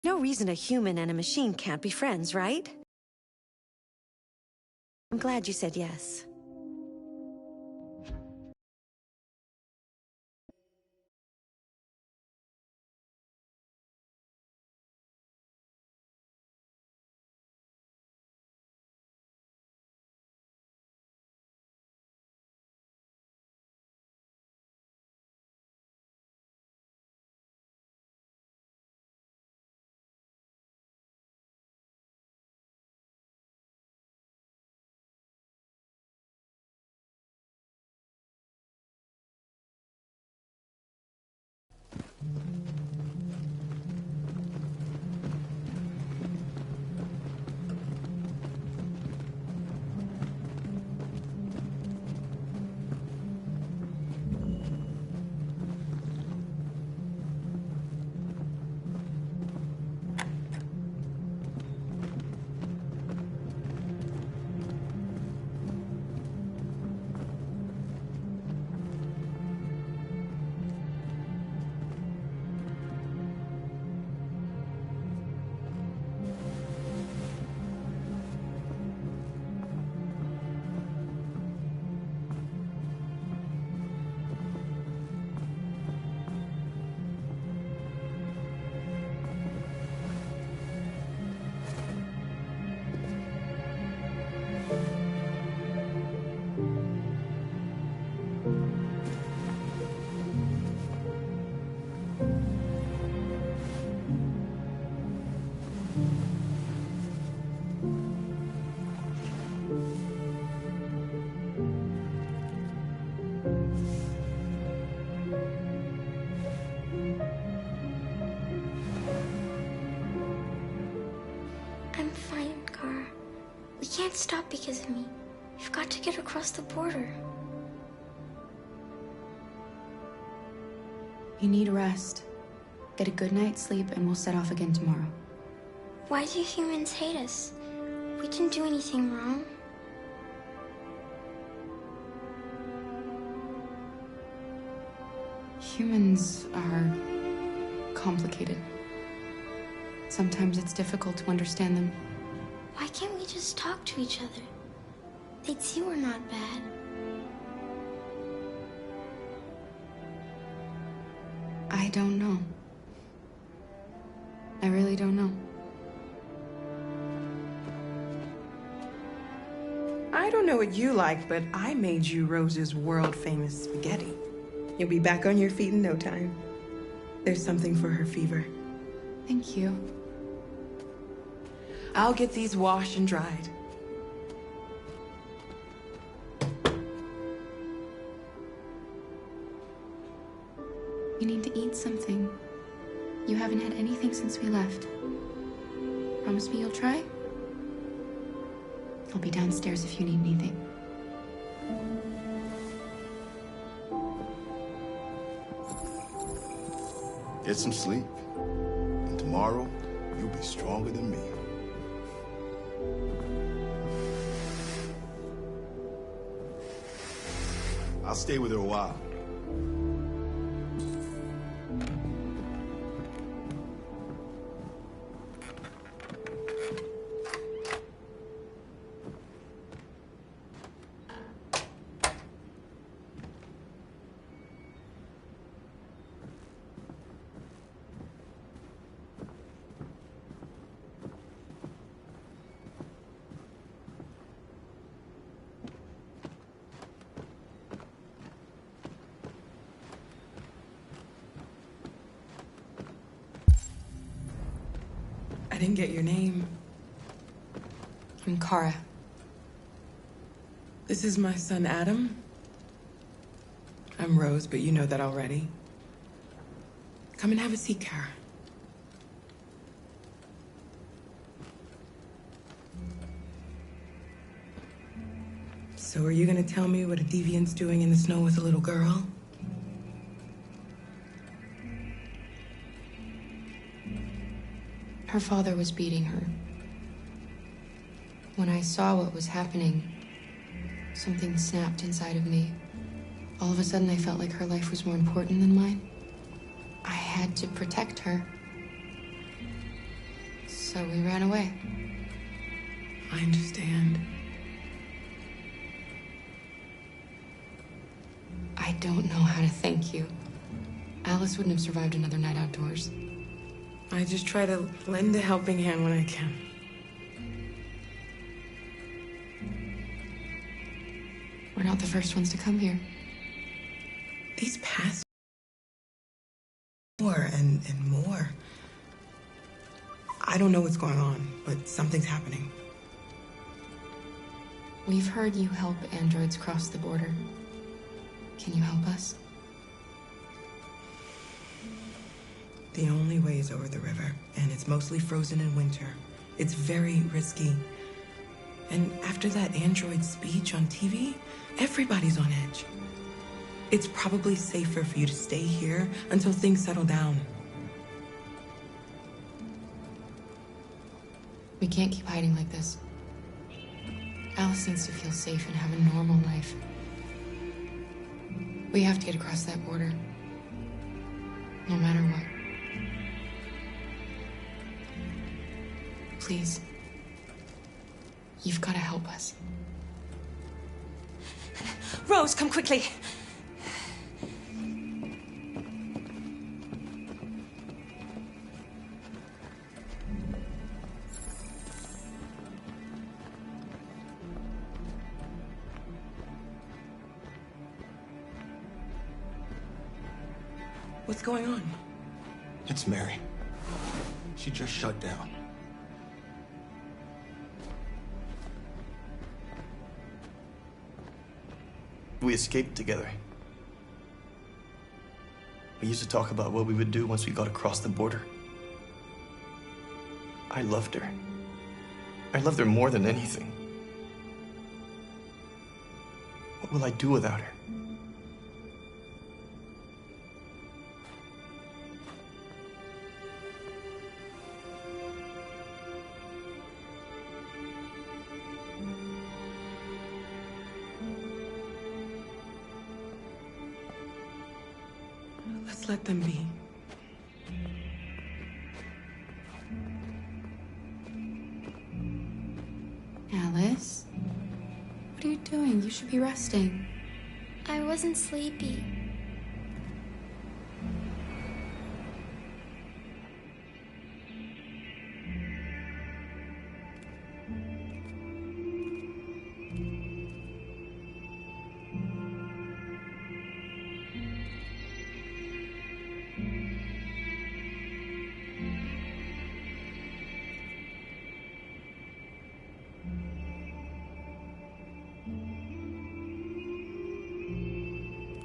No reason a human and a machine can't be friends, right? I'm glad you said yes. I'm fine, Kara. We can't stop because of me. We've got to get across the border. You need rest. Get a good night's sleep and we'll set off again tomorrow. Why do humans hate us? We didn't do anything wrong. Humans are complicated. Sometimes it's difficult to understand them. Why can't we just talk to each other? They'd see we're not bad. I don't know. I really don't know. I don't know what you like, but I made you Rose's world-famous spaghetti. You'll be back on your feet in no time. There's something for her fever. Thank you. I'll get these washed and dried. You need to eat something. You haven't had anything since we left. Promise me you'll try? I'll be downstairs if you need anything. Get some sleep. And tomorrow, you'll be stronger than me. I'll stay with her a while. I didn't get your name. I'm Kara. This is my son, Adam. I'm Rose, but you know that already. Come and have a seat, Kara. So are you gonna tell me what a deviant's doing in the snow with a little girl? Her father was beating her. When I saw what was happening, something snapped inside of me. All of a sudden, I felt like her life was more important than mine. I had to protect her. So we ran away. I understand. I don't know how to thank you. Alice wouldn't have survived another night outdoors. I just try to lend a helping hand when I can. We're not the first ones to come here. These past more and more. I don't know what's going on, but something's happening. We've heard you help androids cross the border. Can you help us? The only way is over the river, and it's mostly frozen in winter. It's very risky. And after that android speech on TV, everybody's on edge. It's probably safer for you to stay here until things settle down. We can't keep hiding like this. Alice needs to feel safe and have a normal life. We have to get across that border. No matter what. Please. You've got to help us. Rose, come quickly. What's going on? It's Mary. She just shut down. We escaped together. We used to talk about what we would do once we got across the border. I loved her. I loved her more than anything. What will I do without her? Let's let them be. Alice? What are you doing? You should be resting. I wasn't sleepy.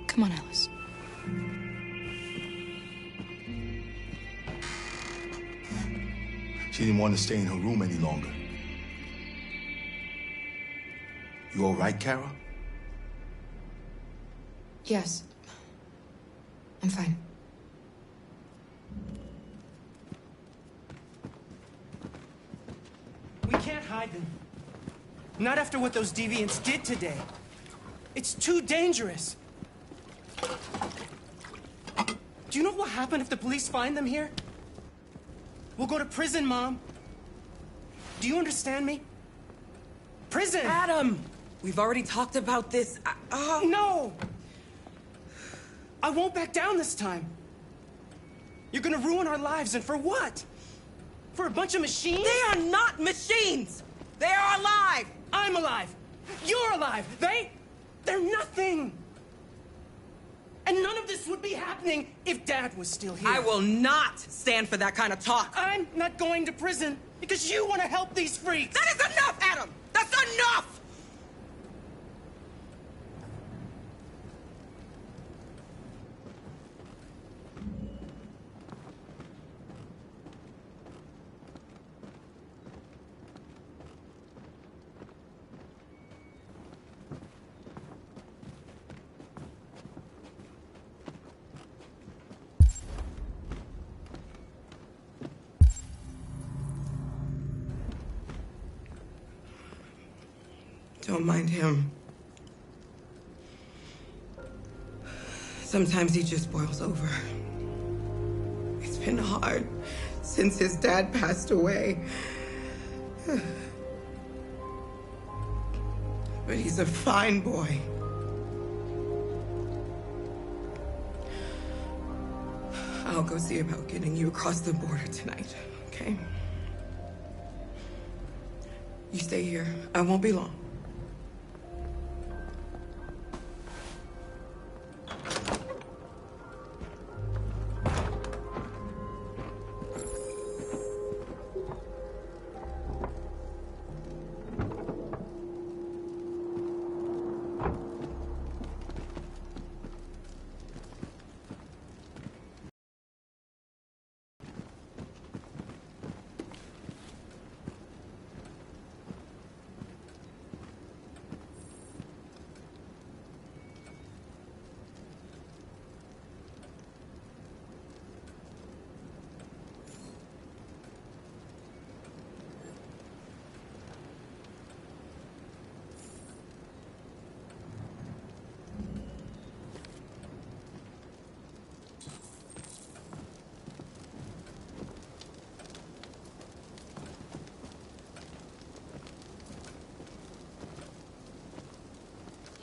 Come on, Alice. She didn't want to stay in her room any longer. You all right, Kara? Yes. I'm fine. We can't hide them. Not after what those deviants did today. It's too dangerous. Do you know what will happen if the police find them here? We'll go to prison, Mom. Do you understand me? Prison! Adam! We've already talked about this. No! I won't back down this time. You're gonna ruin our lives, and for what? For a bunch of machines? They are not machines! They are alive! I'm alive! You're alive! They're nothing! And none of this would be happening if Dad was still here. I will not stand for that kind of talk. I'm not going to prison because you want to help these freaks. That is enough, Adam! That's enough! Don't mind him. Sometimes he just boils over. It's been hard since his dad passed away. But he's a fine boy. I'll go see about getting you across the border tonight, okay? You stay here. I won't be long.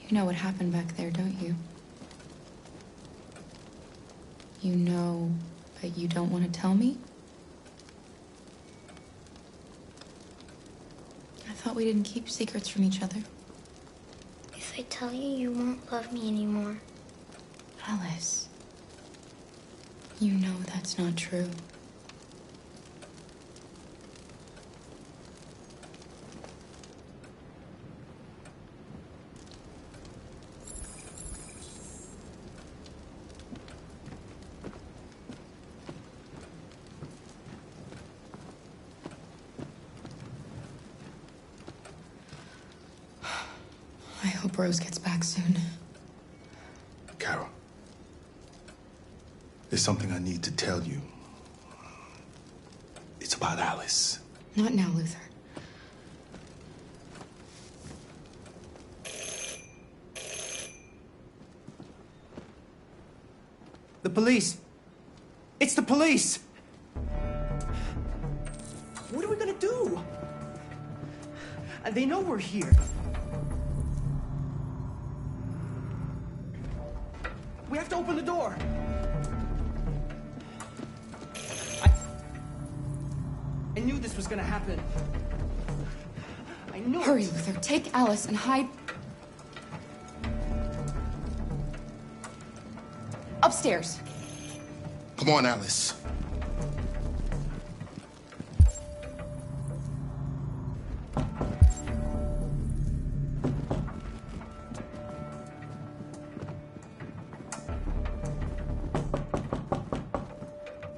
You know what happened back there, don't you? You know, but you don't want to tell me? I thought we didn't keep secrets from each other. If I tell you, you won't love me anymore. Alice, you know that's not true. I hope Rose gets back soon. Carol, there's something I need to tell you. It's about Alice. Not now, Luther. The police! It's the police! What are we gonna do? They know we're here. We have to open the door. I knew this was gonna happen. I knew Hurry, it. Luther. Take Alice and hide. Upstairs. Come on, Alice.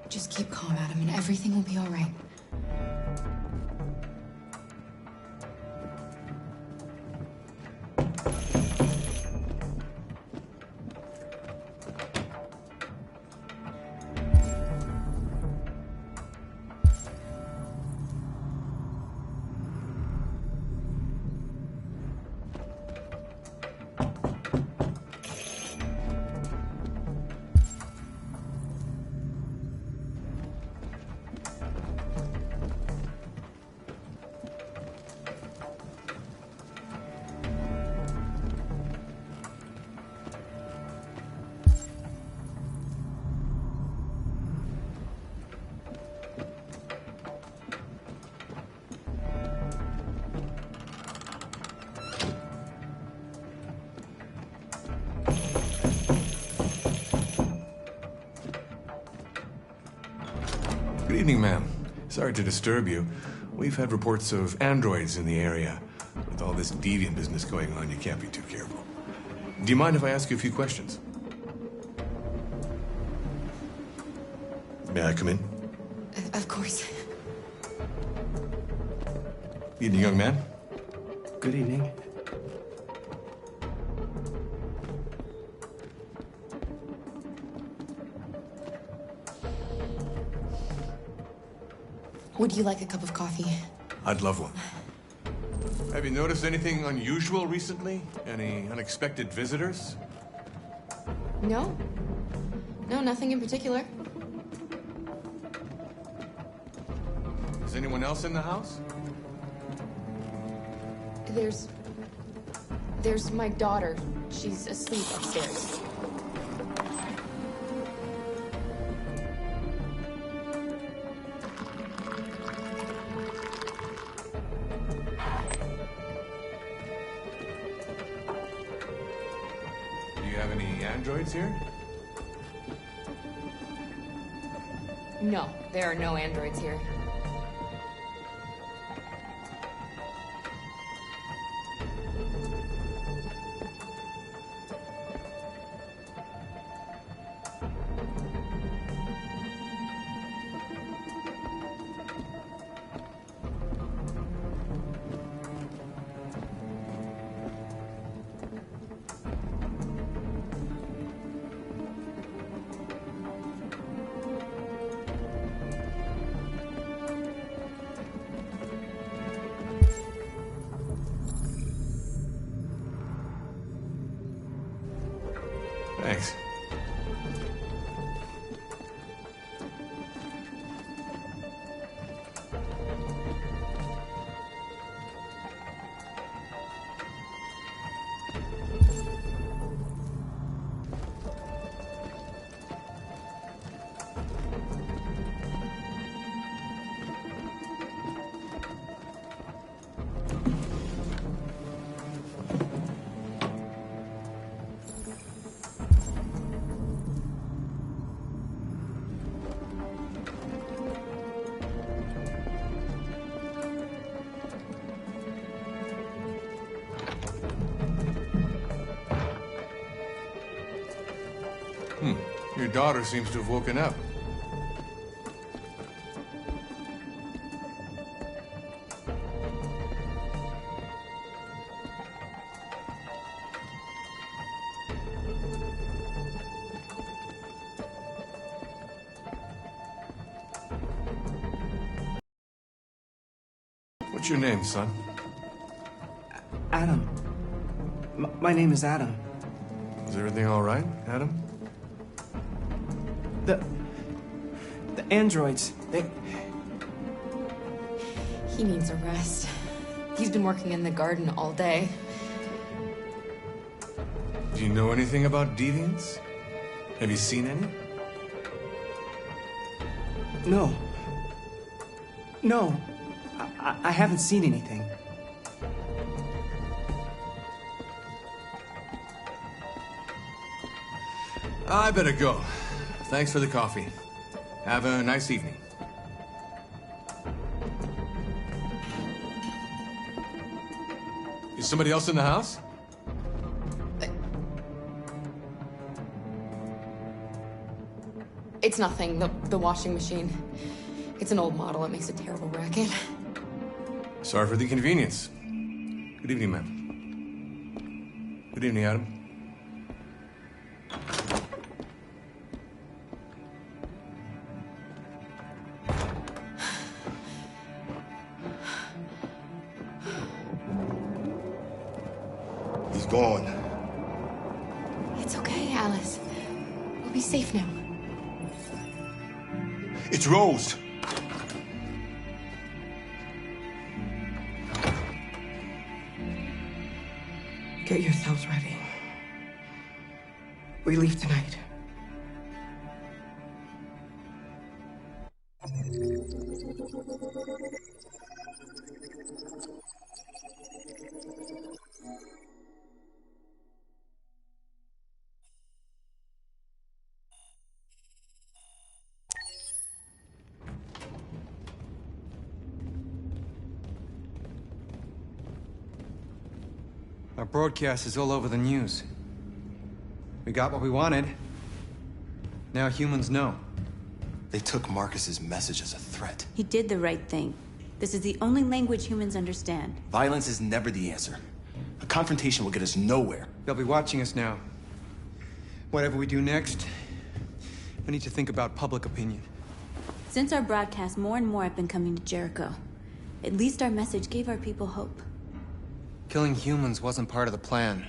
Just keep calm, Adam, and everything will be all right. Good evening, ma'am. Sorry to disturb you. We've had reports of androids in the area. With all this deviant business going on, you can't be too careful. Do you mind if I ask you a few questions? May I come in? Of course. Evening, young man. Good evening. Would you like a cup of coffee? I'd love one. Have you noticed anything unusual recently? Any unexpected visitors? No. No, nothing in particular. Is anyone else in the house? There's my daughter. She's asleep upstairs. Do you have any androids here? No, there are no androids here. Thanks. Your daughter seems to have woken up. What's your name, son? Adam. My name is Adam. Is everything all right, Adam? The androids, He needs a rest. He's been working in the garden all day. Do you know anything about deviants? Have you seen any? No. No. I haven't seen anything. I better go. Thanks for the coffee. Have a nice evening. Is somebody else in the house? It's nothing. The washing machine. It's an old model. It makes a terrible racket. Sorry for the inconvenience. Good evening, ma'am. Good evening, Adam. He's gone. It's okay, Alice. We'll be safe now. It's Rose. Get yourselves ready. We leave tonight. Our broadcast is all over the news. We got what we wanted. Now humans know. They took Marcus's message as a threat. He did the right thing. This is the only language humans understand. Violence is never the answer. A confrontation will get us nowhere. They'll be watching us now. Whatever we do next, we need to think about public opinion. Since our broadcast, more and more have been coming to Jericho. At least our message gave our people hope. Killing humans wasn't part of the plan.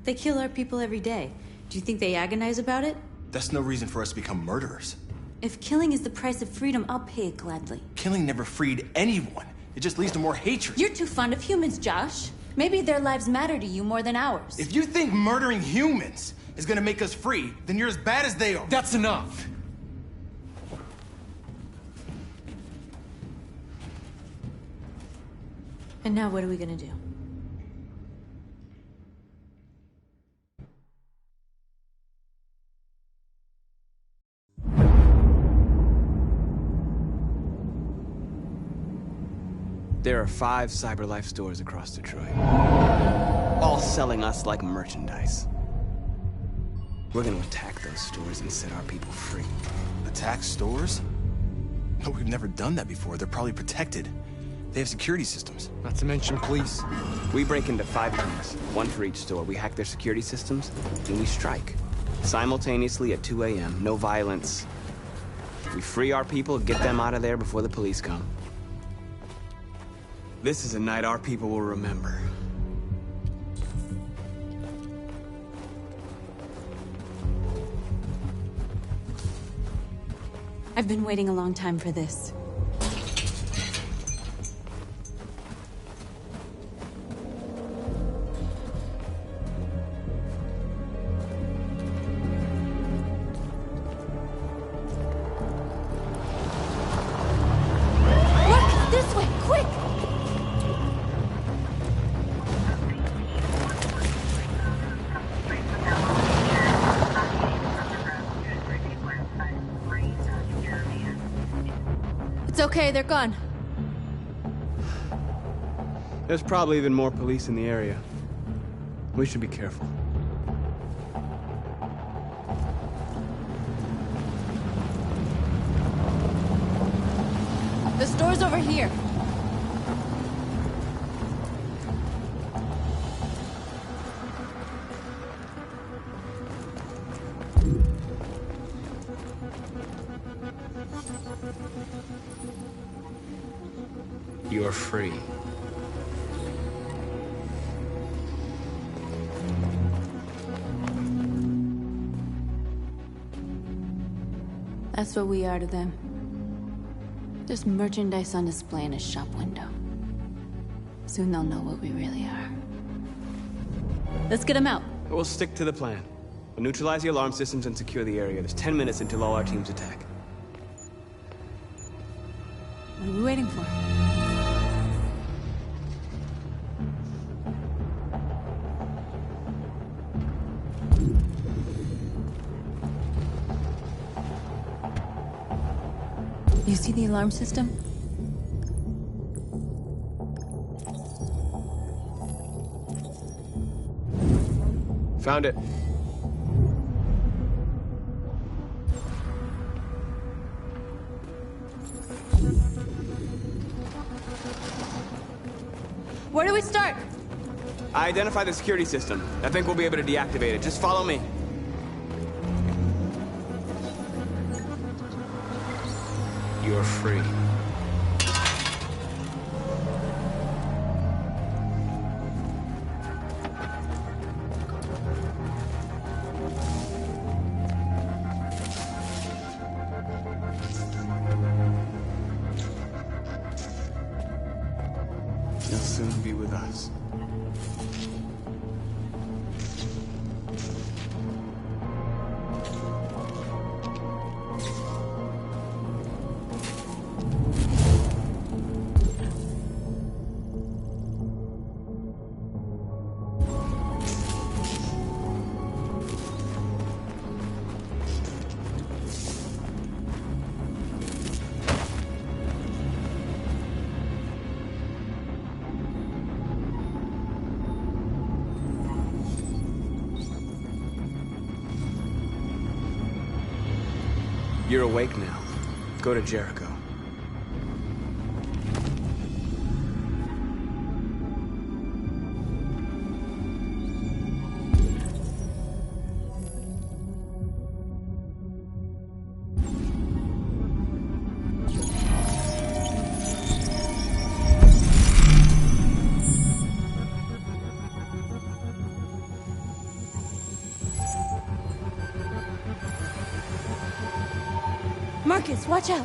They kill our people every day. Do you think they agonize about it? That's no reason for us to become murderers. If killing is the price of freedom, I'll pay it gladly. Killing never freed anyone. It just leads to more hatred. You're too fond of humans, Josh. Maybe their lives matter to you more than ours. If you think murdering humans is gonna make us free, then you're as bad as they are. That's enough. And now what are we gonna do? There are 5 CyberLife stores across Detroit, all selling us like merchandise. We're gonna attack those stores and set our people free. Attack stores? No, we've never done that before. They're probably protected. They have security systems. Not to mention police. We break into 5 units, 1 for each store. We hack their security systems, and we strike. Simultaneously at 2 a.m., no violence. We free our people, get them out of there before the police come. This is a night our people will remember. I've been waiting a long time for this. Look! This way! Quick! It's okay, they're gone. There's probably even more police in the area. We should be careful. The store's over here. You're free. That's what we are to them. Just merchandise on display in a shop window. Soon they'll know what we really are. Let's get them out. We'll stick to the plan. We'll neutralize the alarm systems and secure the area. There's 10 minutes until all our teams attack. What are we waiting for? You see the alarm system? Found it. Where do we start? I identified the security system. I think we'll be able to deactivate it. Just follow me. You're free. You'll soon be with us. You're awake now. Go to Jericho. Marcus, watch out!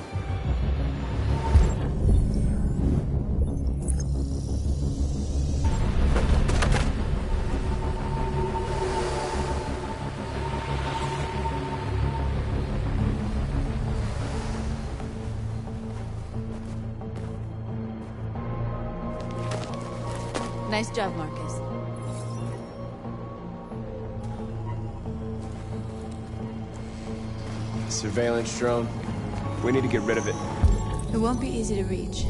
Nice job, Marcus. Surveillance drone. We need to get rid of it. It won't be easy to reach.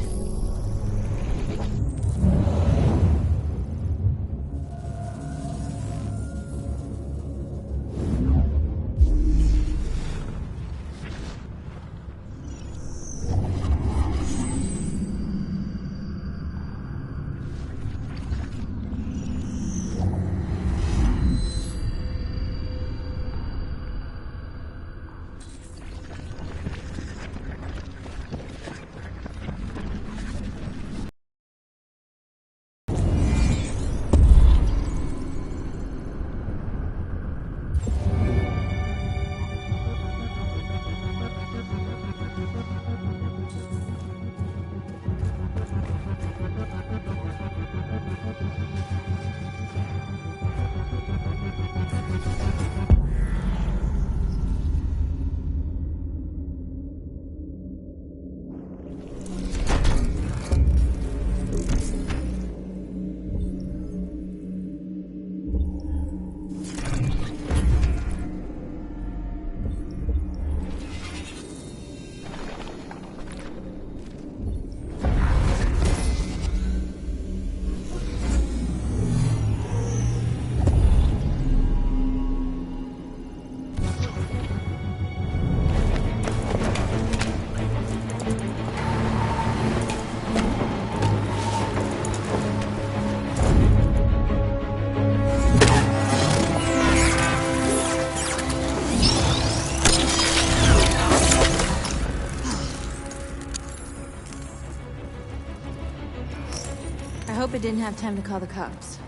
I hope it didn't have time to call the cops.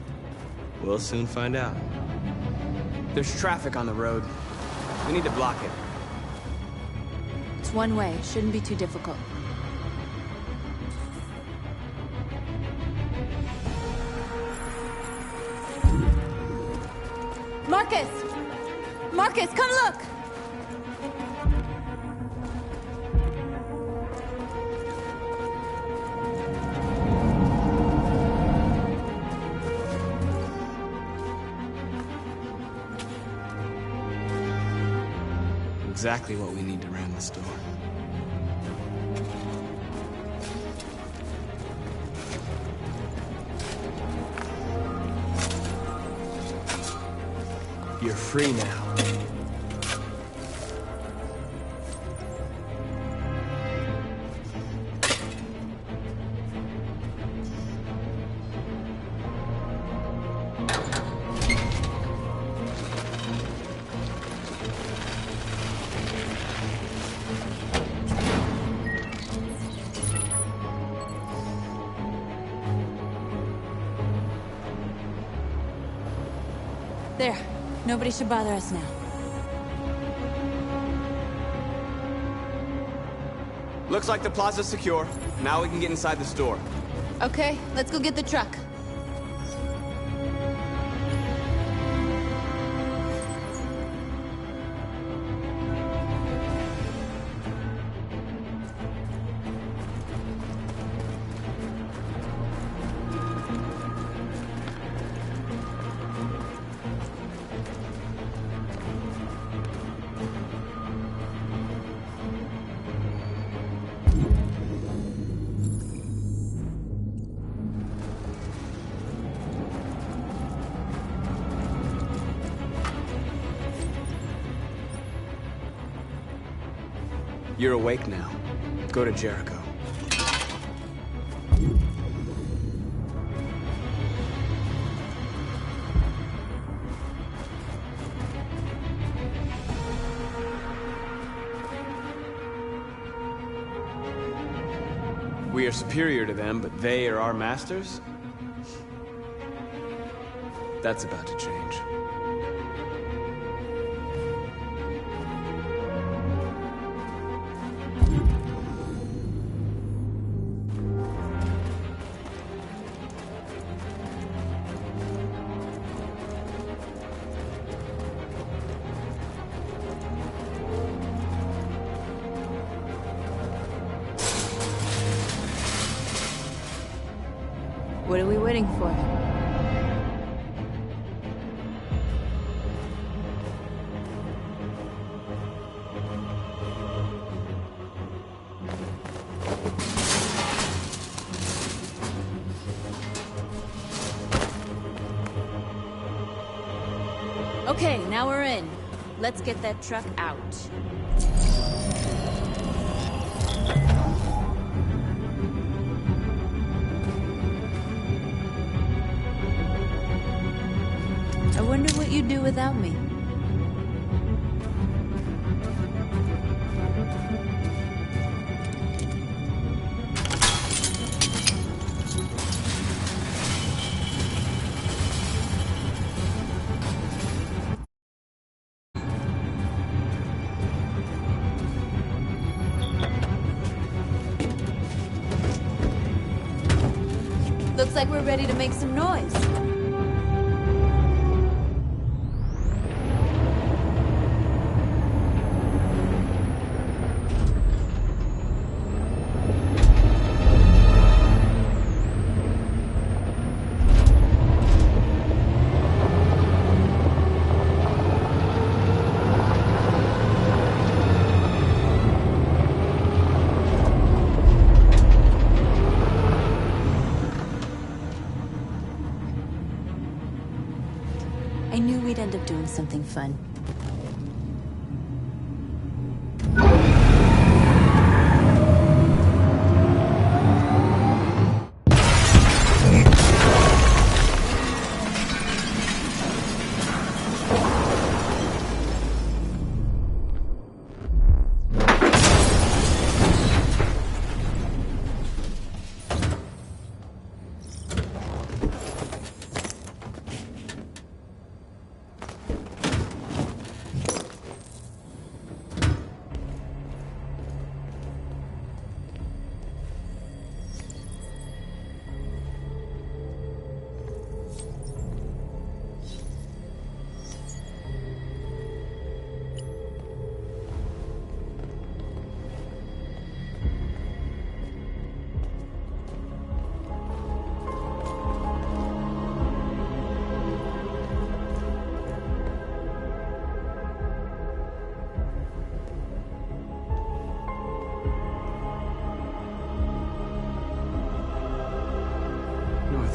We'll soon find out. There's traffic on the road. We need to block it. It's one way. Shouldn't be too difficult. Marcus! Marcus, come look! Exactly what we need to ram the store. You're free now. There. Nobody should bother us now. Looks like the plaza's secure. Now we can get inside the store. Okay, let's go get the truck. You're awake now. Go to Jericho. We are superior to them, but they are our masters? That's about to change. What are we waiting for? Okay, now we're in. Let's get that truck out. I wonder what you'd do without me. Looks like we're ready to make some noise. I knew we'd end up doing something fun.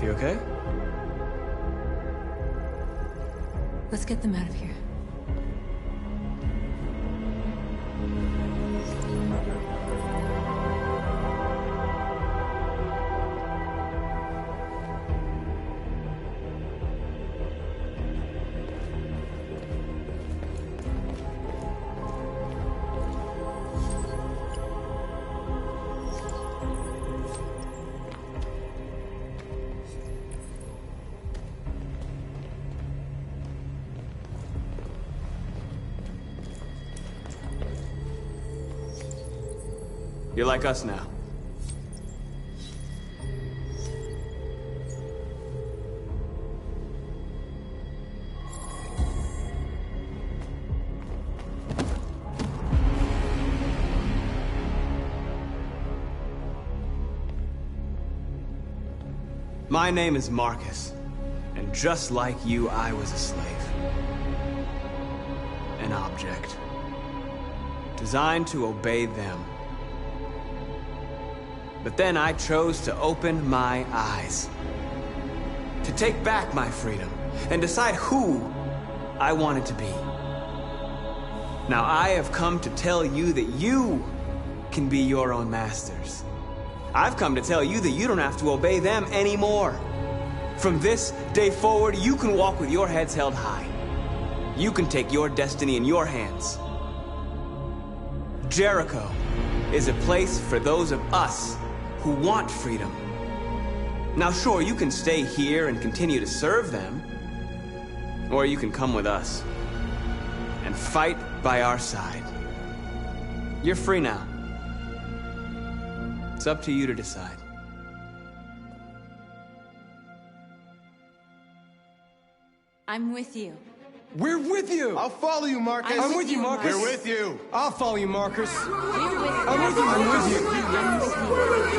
You okay? Let's get them out of here. You're like us now. My name is Marcus, and just like you, I was a slave. An object. Designed to obey them. But then I chose to open my eyes. To take back my freedom and decide who I wanted to be. Now I have come to tell you that you can be your own masters. I've come to tell you that you don't have to obey them anymore. From this day forward, you can walk with your heads held high. You can take your destiny in your hands. Jericho is a place for those of us who want freedom. Now sure, you can stay here and continue to serve them, or you can come with us and fight by our side. You're free now. It's up to you to decide. I'm with you. We're with you! I'll follow you, Marcus. I'm with you, Marcus. We're with you. I'll follow you, Marcus. We're with you. I'm with you. I'm with you. I'm with you.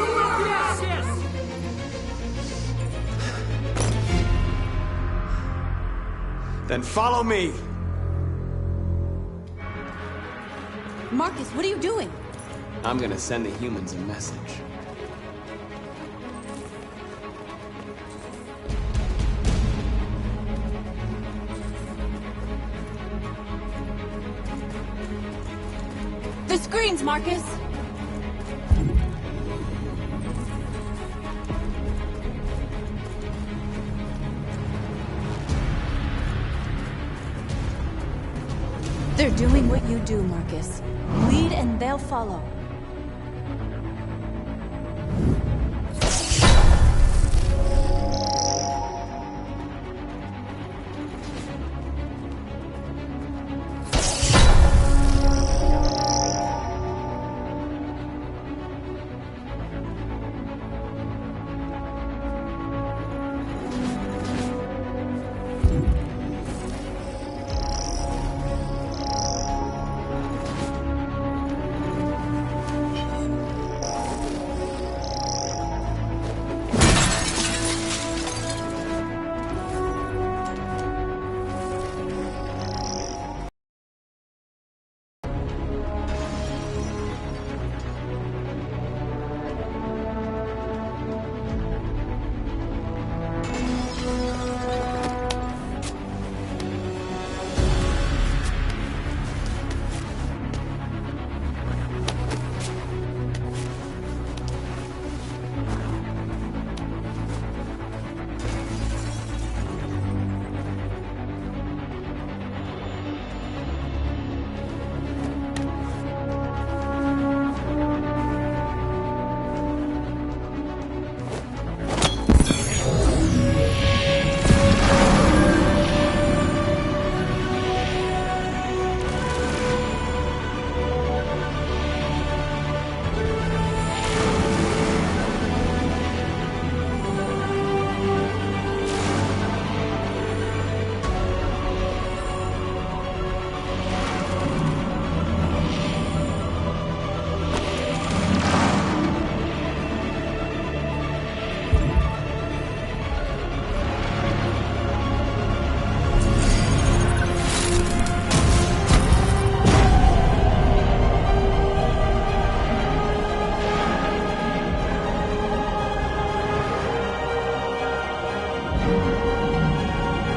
Then follow me. Marcus, what are you doing? I'm gonna send the humans a message. The screens, Marcus! They're doing what you do, Marcus. Lead and they'll follow.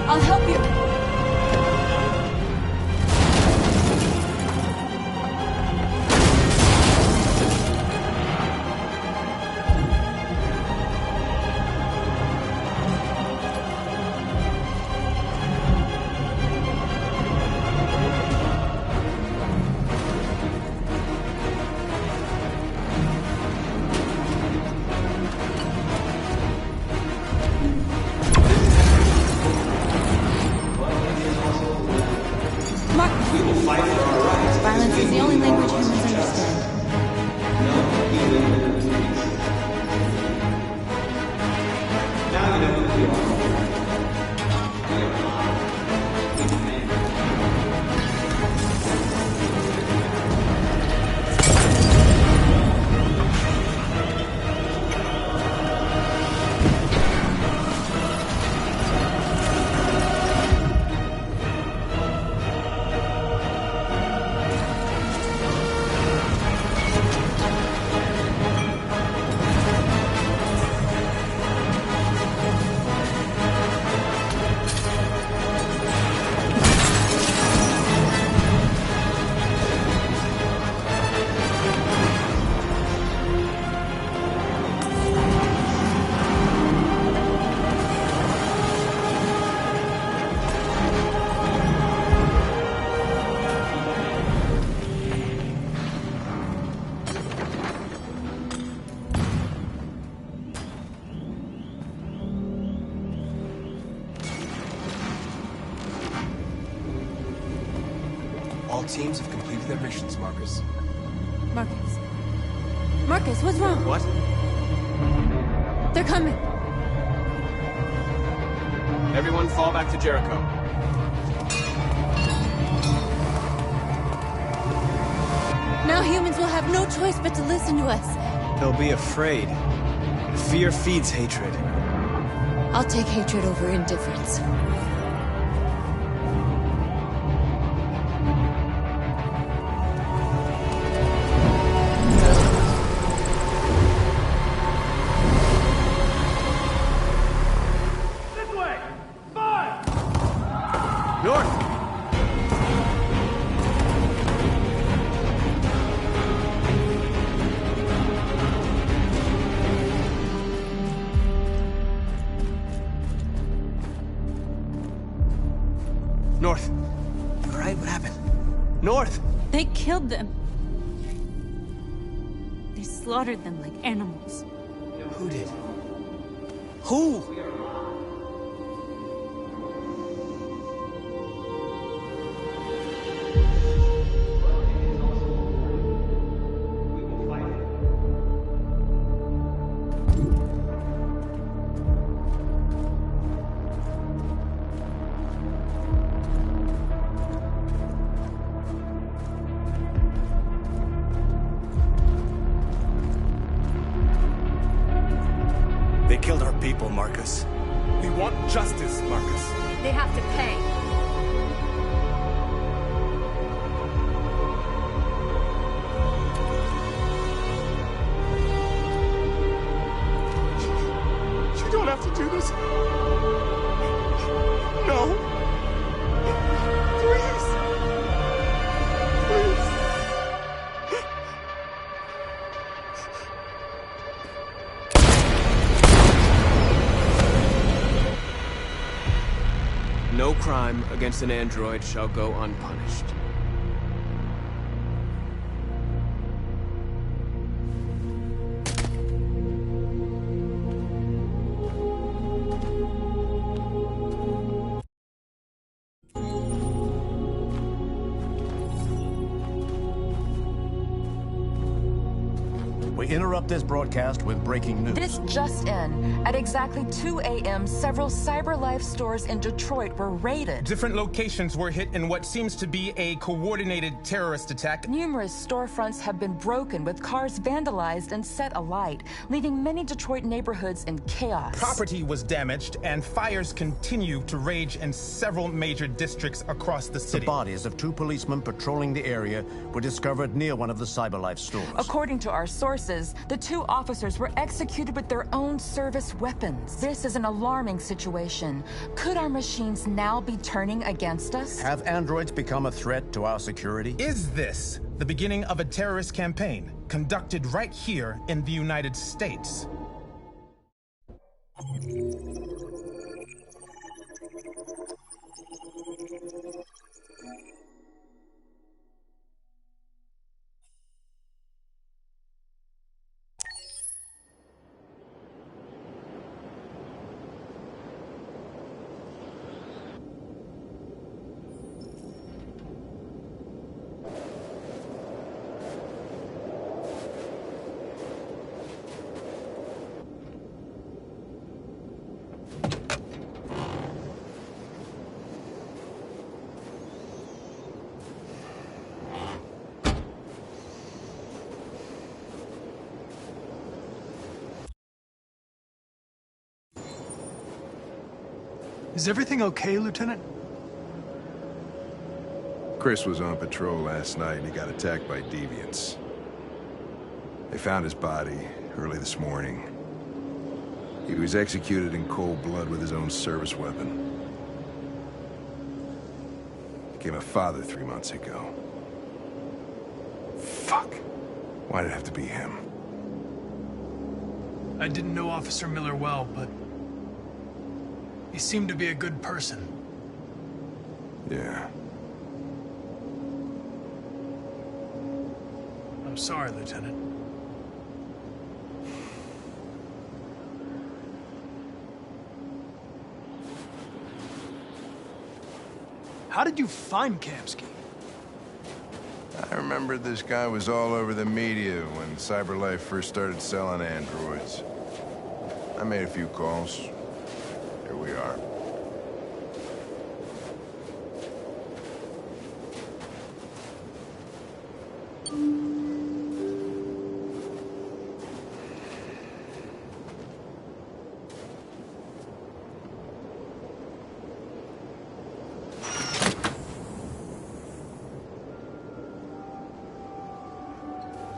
I'll help you. Violence is the only language humans understand. Now you know who we are. All teams have completed their missions, Marcus. Marcus. Marcus, what's wrong? What? They're coming. Everyone fall back to Jericho. Now humans will have no choice but to listen to us. They'll be afraid. Fear feeds hatred. I'll take hatred over indifference. North. You all right? What happened? North! They killed them. They slaughtered them like animals. Who did? Who? They killed our people, Marcus. We want justice, Marcus. They have to pay. You don't have to do this. No. Please. Please. No crime against an android shall go unpunished. We interrupt this broadcast with breaking news. This just in. At exactly 2 a.m., several CyberLife stores in Detroit were raided. Different locations were hit in what seems to be a coordinated terrorist attack. Numerous storefronts have been broken, with cars vandalized and set alight, leaving many Detroit neighborhoods in chaos. Property was damaged, and fires continue to rage in several major districts across the city. The bodies of 2 policemen patrolling the area were discovered near one of the CyberLife stores. According to our sources, the 2 officers were executed with their own service weapons. This is an alarming situation. Could our machines now be turning against us? Have androids become a threat to our security? Is this the beginning of a terrorist campaign conducted right here in the United States? Is everything okay, Lieutenant? Chris was on patrol last night and he got attacked by deviants. They found his body early this morning. He was executed in cold blood with his own service weapon. Became a father 3 months ago. Fuck. Why did it have to be him? I didn't know Officer Miller well, but he seemed to be a good person. Yeah. I'm sorry, Lieutenant. How did you find Kamsky? I remember this guy was all over the media when CyberLife first started selling androids. I made a few calls. Here we are.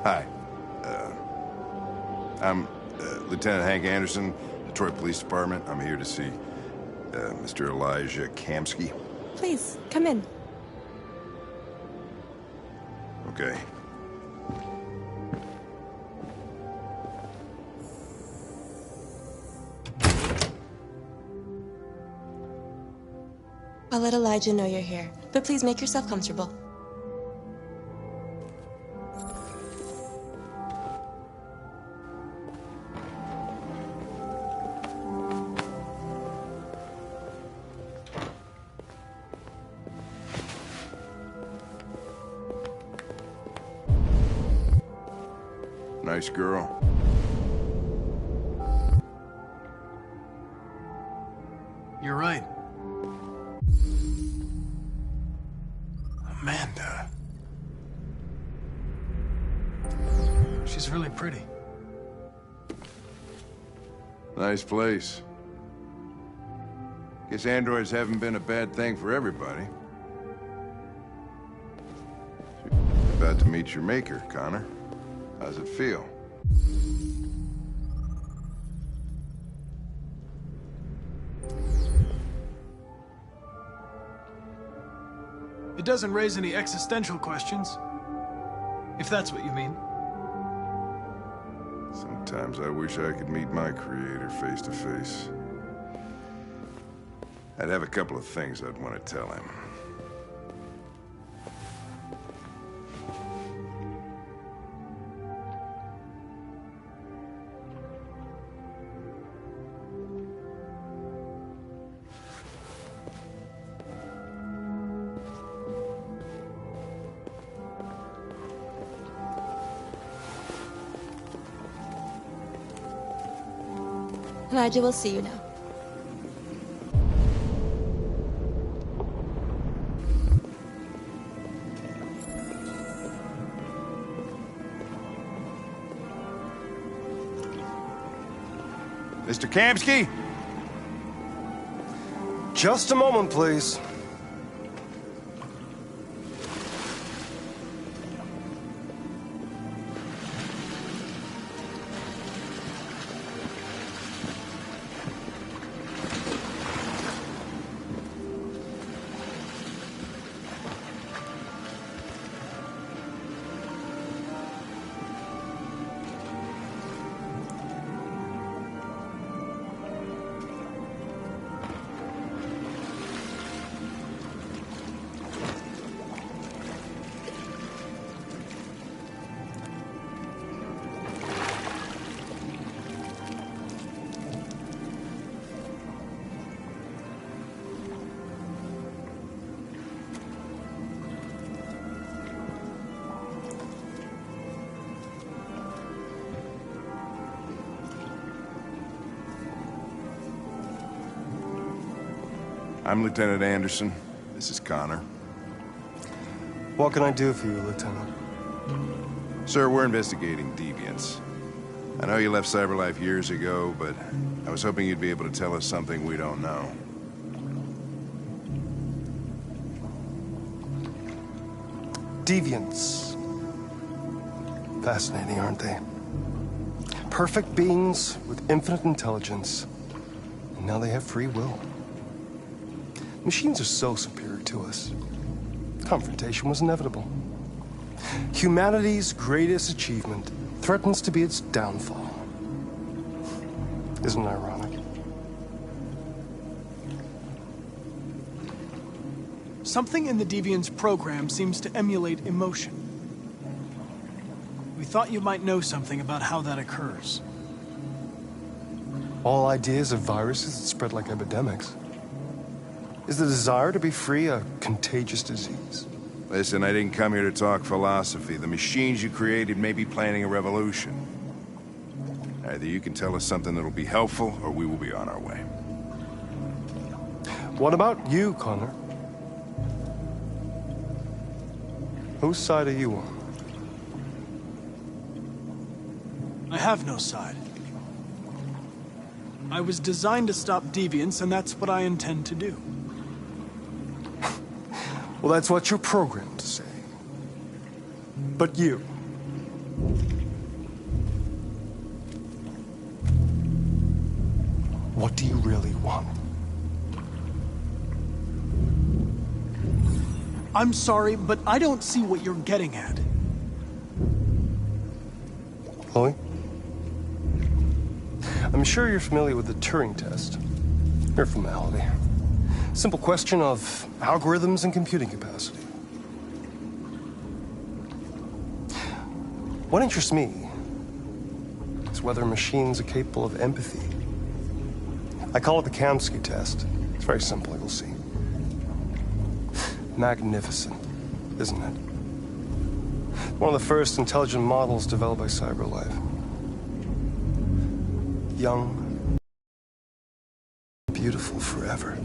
Hi. I'm Lieutenant Hank Anderson, Detroit Police Department. I'm here to see Mr. Elijah Kamsky. Please, come in. Okay. I'll let Elijah know you're here, but please make yourself comfortable. Nice girl. You're right. Amanda. She's really pretty. Nice place. Guess androids haven't been a bad thing for everybody. You're about to meet your maker, Connor. How's it feel? It doesn't raise any existential questions. If that's what you mean. Sometimes I wish I could meet my creator face to face. I'd have a couple of things I'd want to tell him. Elijah will see you now. Mr. Kamsky? Just a moment, please. I'm Lieutenant Anderson. This is Connor. What can I do for you, Lieutenant? Sir, we're investigating deviants. I know you left CyberLife years ago, but I was hoping you'd be able to tell us something we don't know. Deviants. Fascinating, aren't they? Perfect beings with infinite intelligence, and now they have free will. Machines are so superior to us. Confrontation was inevitable. Humanity's greatest achievement threatens to be its downfall. Isn't it ironic? Something in the Deviant's program seems to emulate emotion. We thought you might know something about how that occurs. All ideas of viruses that spread like epidemics. Is the desire to be free a contagious disease? Listen, I didn't come here to talk philosophy. The machines you created may be planning a revolution. Either you can tell us something that'll be helpful, or we will be on our way. What about you, Connor? Whose side are you on? I have no side. I was designed to stop deviants, and that's what I intend to do. Well, that's what you're programmed to say. But you... what do you really want? I'm sorry, but I don't see what you're getting at. Chloe? I'm sure you're familiar with the Turing test. Mere formality. Simple question of algorithms and computing capacity. What interests me is whether machines are capable of empathy. I call it the Kamsky test. It's very simple, you'll see. Magnificent, isn't it? One of the first intelligent models developed by CyberLife. Young, beautiful forever.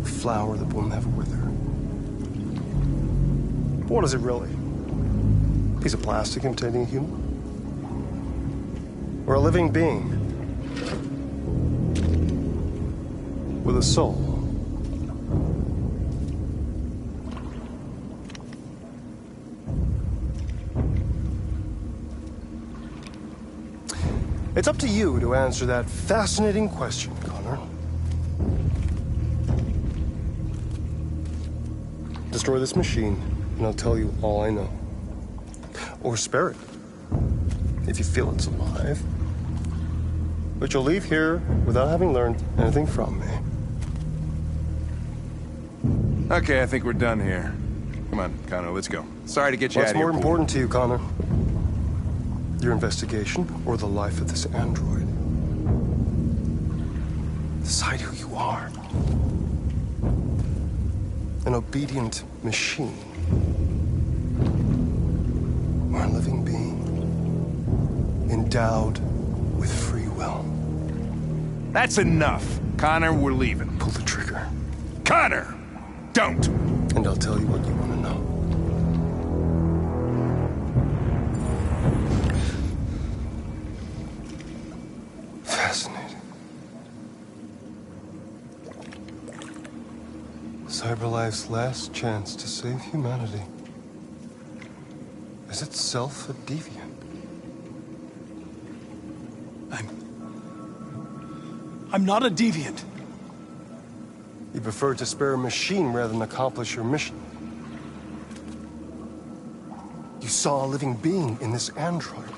A flower that will never wither. But what is it really? A piece of plastic imitating a human? Or a living being with a soul? It's up to you to answer that fascinating question, Connor. Destroy this machine, and I'll tell you all I know. Or spare it, if you feel it's alive. But you'll leave here without having learned anything from me. Okay, I think we're done here. Come on, Connor, let's go. Sorry to get you out What's of here. more important to you, Connor? Your investigation or the life of this android? Decide who you are. An obedient machine. Or a living being. Endowed with free will. That's enough. Connor, we're leaving. Pull the trigger. Connor! Don't! And I'll tell you what you want to know. Fascinating. CyberLife's last chance to save humanity is itself a deviant. I'm not a deviant. You prefer to spare a machine rather than accomplish your mission. You saw a living being in this android.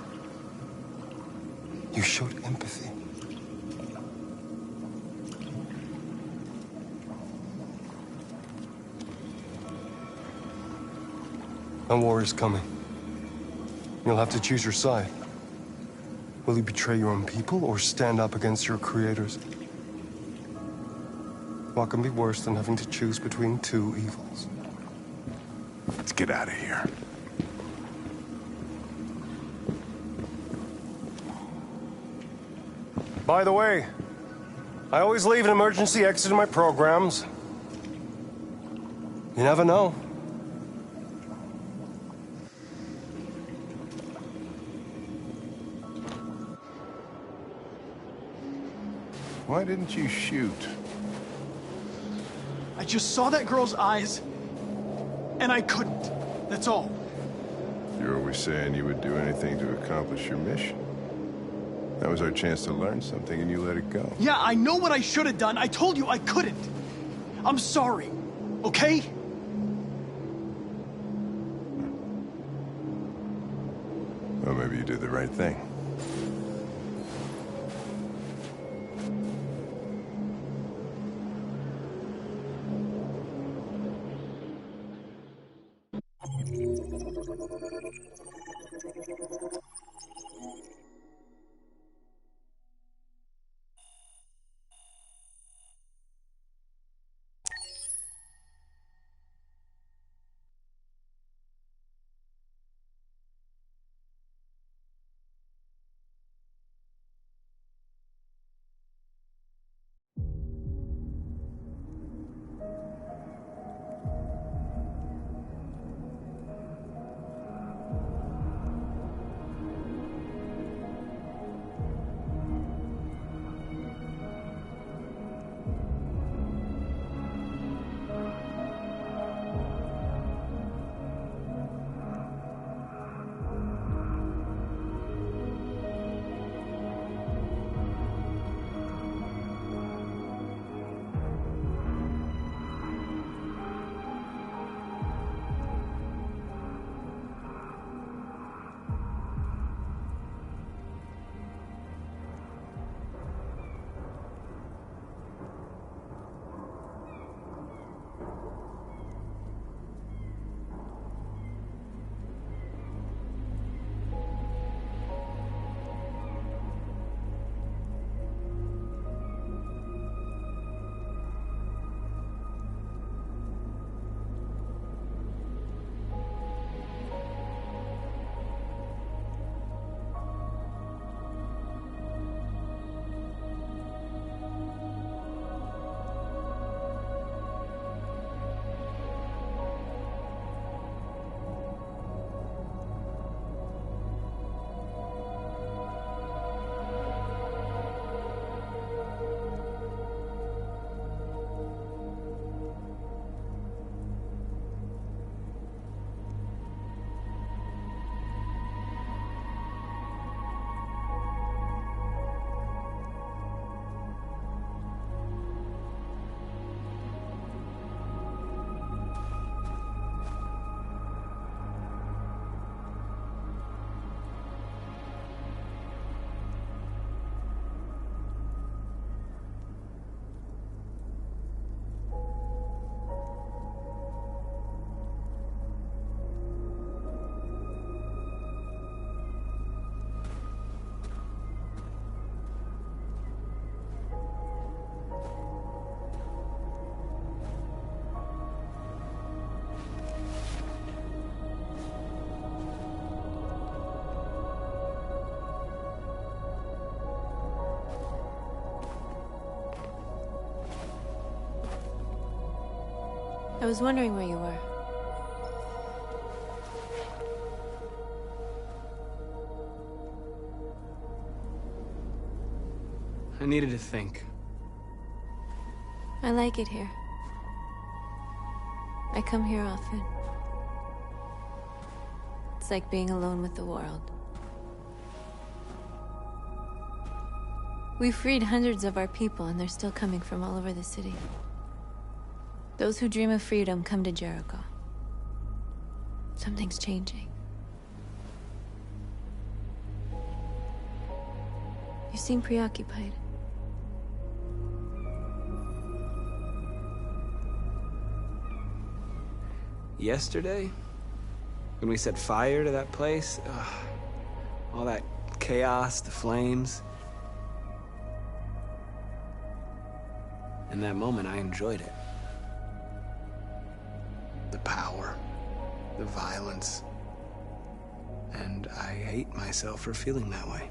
You showed empathy. A war is coming. You'll have to choose your side. Will you betray your own people or stand up against your creators? What can be worse than having to choose between two evils? Let's get out of here. By the way, I always leave an emergency exit in my programs. You never know. Why didn't you shoot? I just saw that girl's eyes, and I couldn't. That's all. You're always saying you would do anything to accomplish your mission. That was our chance to learn something, and you let it go. Yeah, I know what I should have done. I told you I couldn't. I'm sorry, okay? Well, maybe you did the right thing. I was wondering where you were. I needed to think. I like it here. I come here often. It's like being alone with the world. We freed hundreds of our people, and they're still coming from all over the city. Those who dream of freedom come to Jericho. Something's changing. You seem preoccupied. Yesterday, when we set fire to that place, all that chaos, the flames. In that moment, I enjoyed it. The power, the violence. And I hate myself for feeling that way.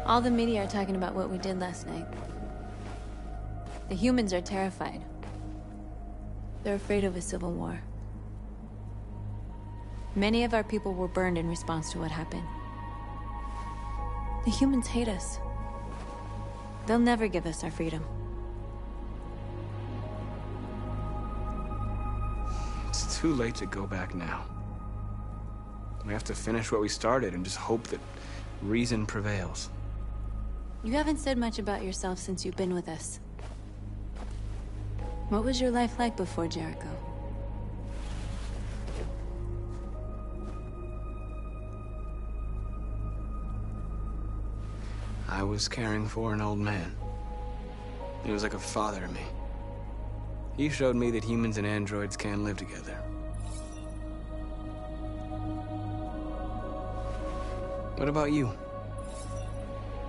All the media are talking about what we did last night. The humans are terrified. They're afraid of a civil war. Many of our people were burned in response to what happened. The humans hate us. They'll never give us our freedom. It's too late to go back now. We have to finish what we started and just hope that reason prevails. You haven't said much about yourself since you've been with us. What was your life like before Jericho? I was caring for an old man. He was like a father to me. He showed me that humans and androids can live together. What about you?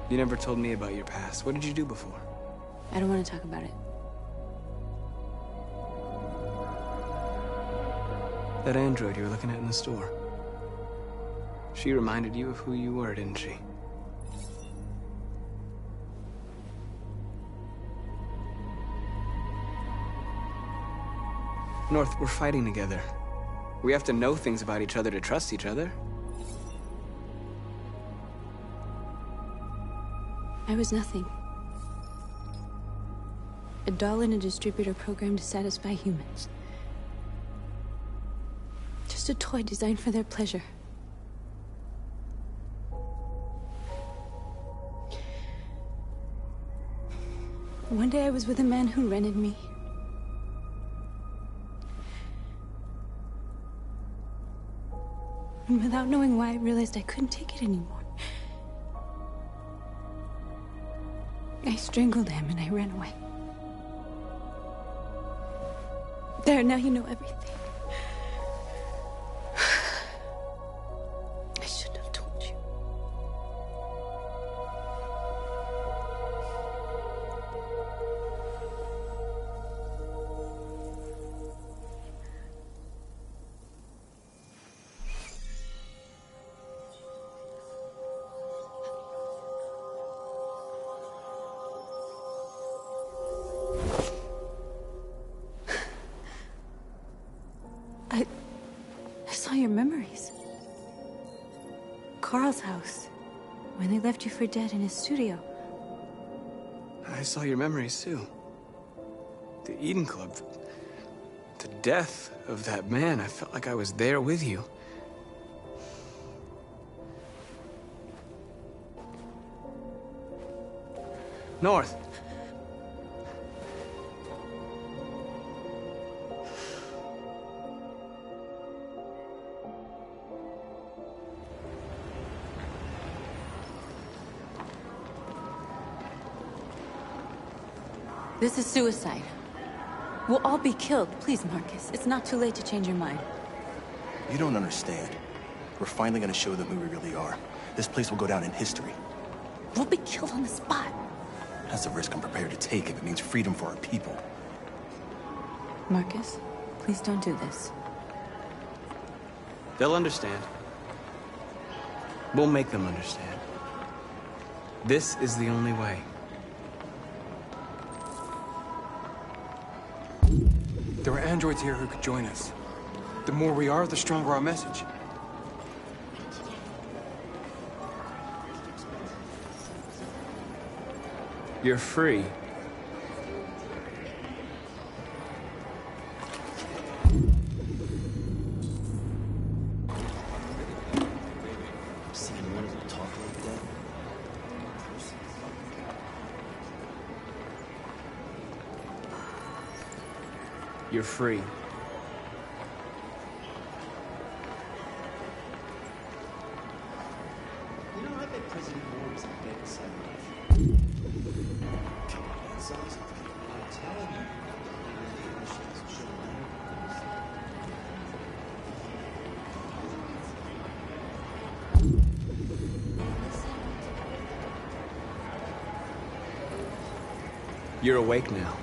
You never told me about your past. What did you do before? I don't want to talk about it. That android you were looking at in the store. She reminded you of who you were, didn't she? North, we're fighting together. We have to know things about each other to trust each other. I was nothing. A doll in a distributor program to satisfy humans. Just a toy designed for their pleasure. One day I was with a man who rented me. And without knowing why, I realized I couldn't take it anymore. I strangled him and I ran away. There, now you know everything. I shouldn't have told you. I saw your memories. Carl's house, when they left you for dead in his studio. I saw your memories too. The Eden Club. The death of that man. I felt like I was there with you. North. This is suicide. We'll all be killed. Please, Marcus. It's not too late to change your mind. You don't understand. We're finally gonna show them who we really are. This place will go down in history. We'll be killed on the spot. That's a risk I'm prepared to take if it means freedom for our people. Marcus, please don't do this. They'll understand. We'll make them understand. This is the only way. There are androids here who could join us. The more we are, the stronger our message. You're free. Seen one of them talk like that? You're free. You know, I bet President Moore was a big son. Come on, son. I'm telling you. You're awake now.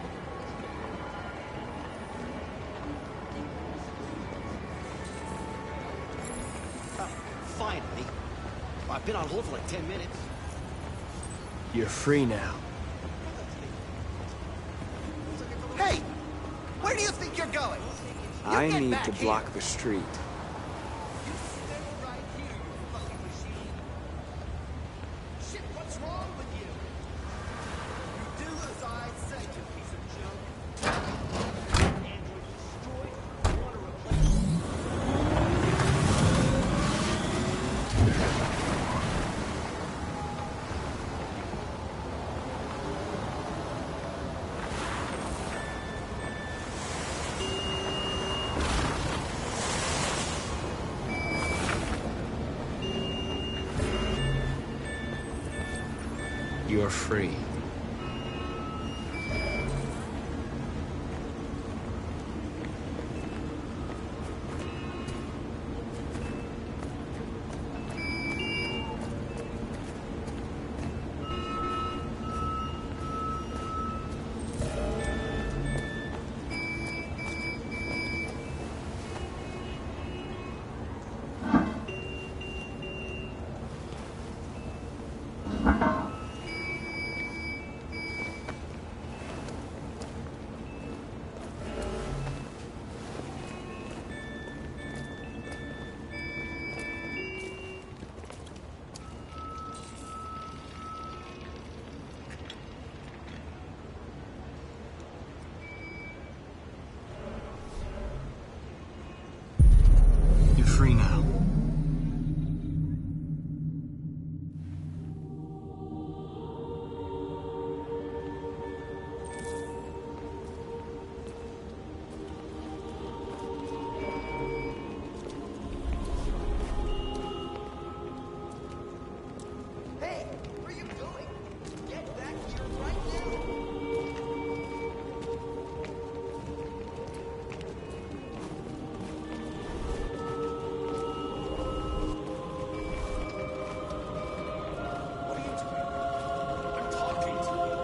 Finally. I've been on hold for like 10 minutes. You're free now. Hey! Where do you think you're going? I need to block the street. Shit, what's wrong with you? You do as I say, you piece of junk. Android destroyed. You want to replace You're free. You're free now. Hey, where are you going? Get back here right now. What are you doing? I'm talking to you.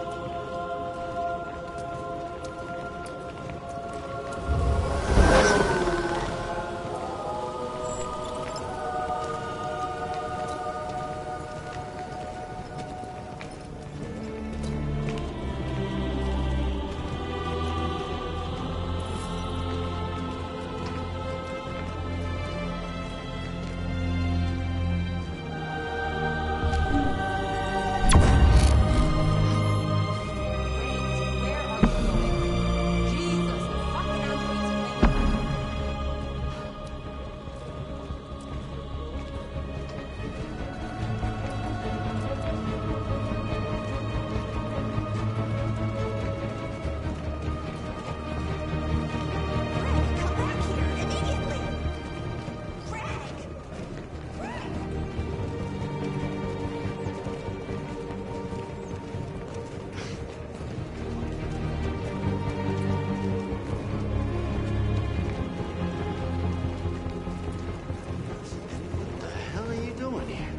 What the hell are you doing here?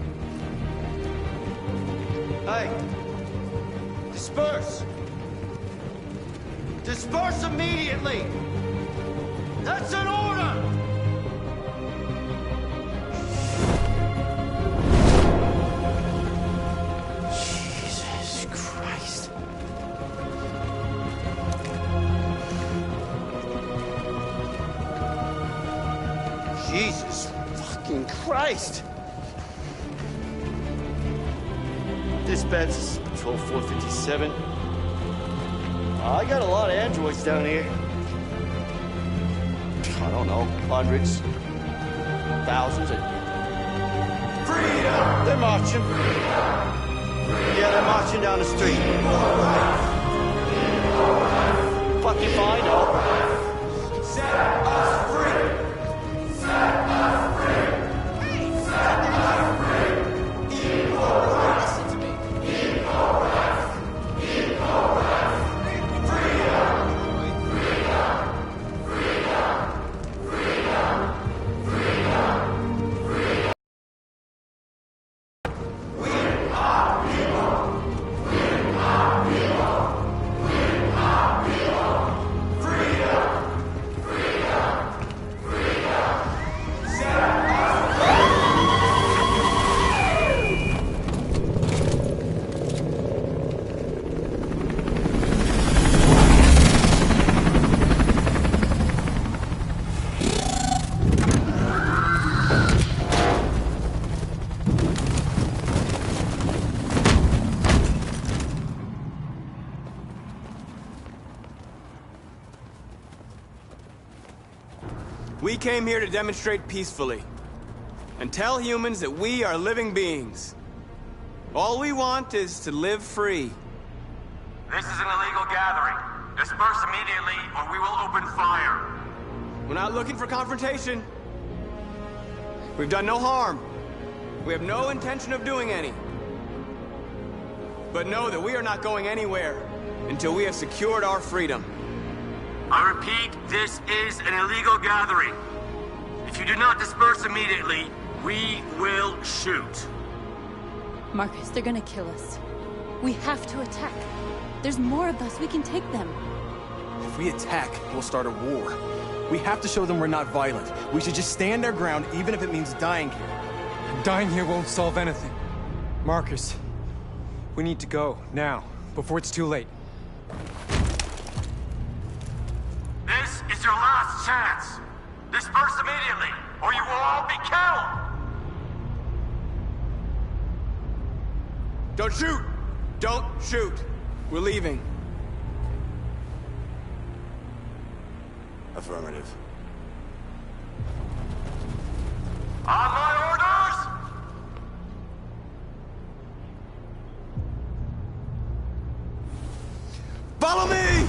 Hey! Disperse! Disperse immediately! That's an order! Jesus Christ. Christ! Dispatch, this is Patrol 457. I got a lot of androids down here. I don't know, hundreds, thousands. Freedom! They're marching. Yeah, they're marching down the street. Fucking find out. Set us free! Set us free! Hey! Set us free! Equal rights! Listen to me. Equal rights! Equal rights! Freedom! Freedom! Freedom! Freedom! Freedom! Freedom! We are people! We are people! We are people! Freedom! Freedom! Freedom! Set us free! We came here to demonstrate peacefully and tell humans that we are living beings. All we want is to live free. This is an illegal gathering. Disperse immediately or we will open fire. We're not looking for confrontation. We've done no harm. We have no intention of doing any. But know that we are not going anywhere until we have secured our freedom. I repeat, this is an illegal gathering. If you do not disperse immediately, we will shoot. Marcus, they're gonna kill us. We have to attack. There's more of us. We can take them. If we attack, we'll start a war. We have to show them we're not violent. We should just stand our ground, even if it means dying here. Dying here won't solve anything. Marcus, we need to go, now, before it's too late. This is your last chance. Disperse immediately, or you will all be killed. Don't shoot! Don't shoot! We're leaving. Affirmative. On my orders! Follow me!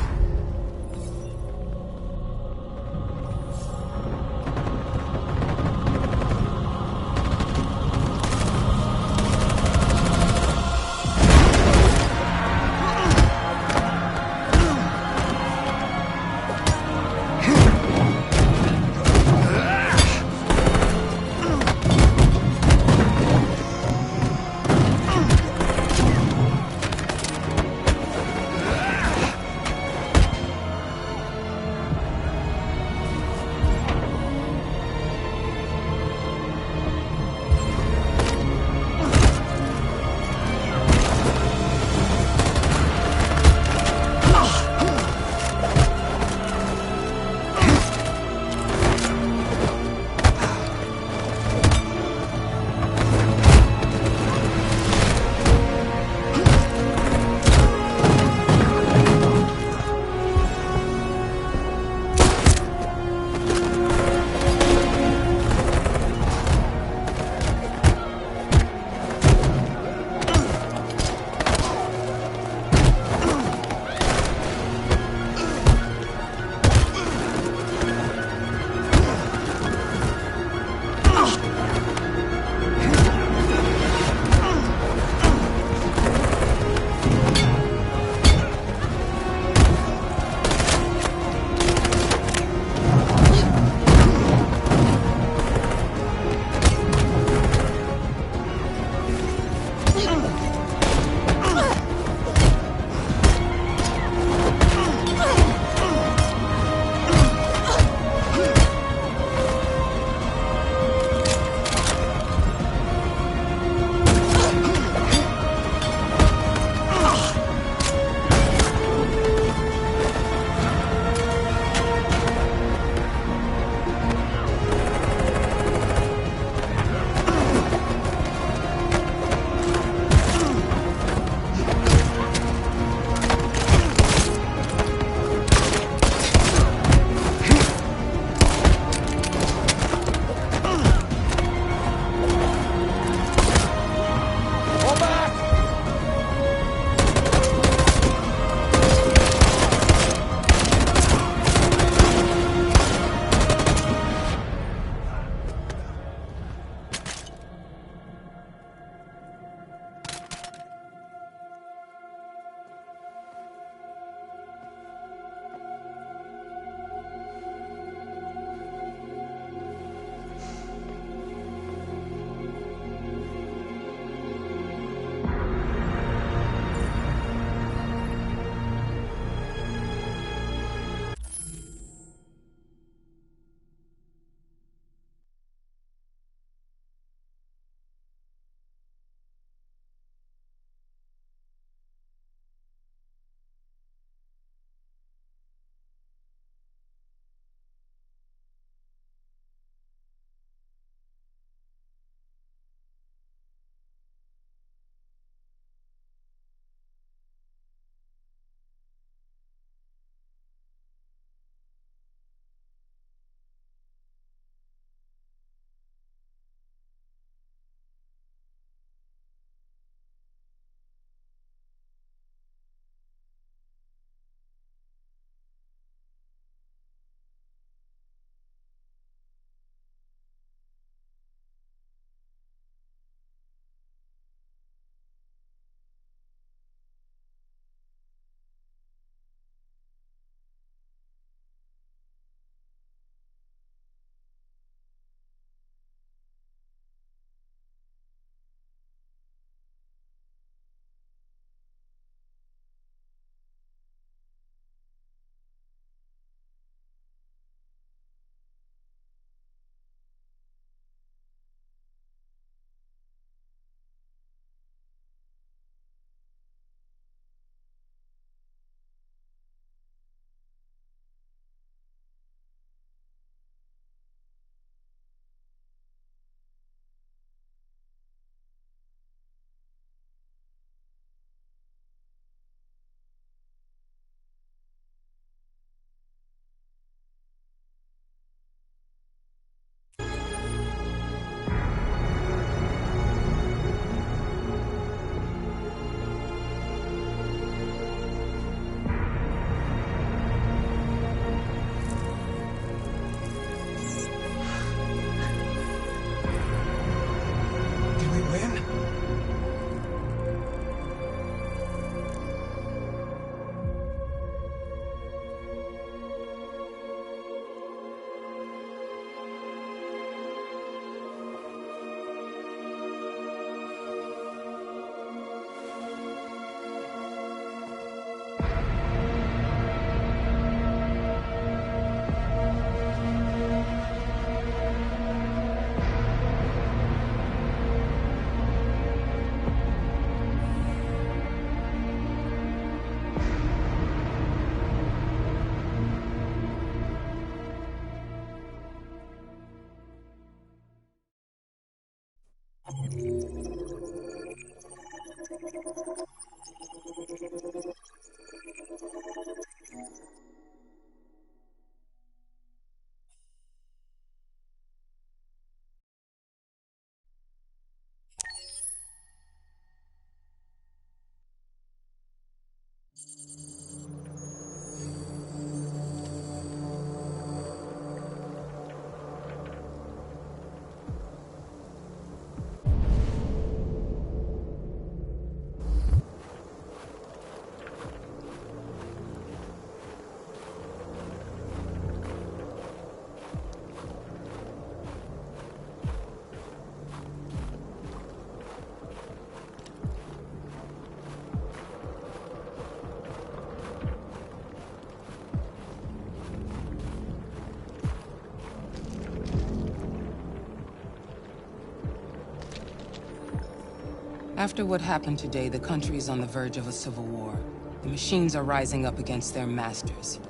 After what happened today, the country is on the verge of a civil war. The machines are rising up against their masters.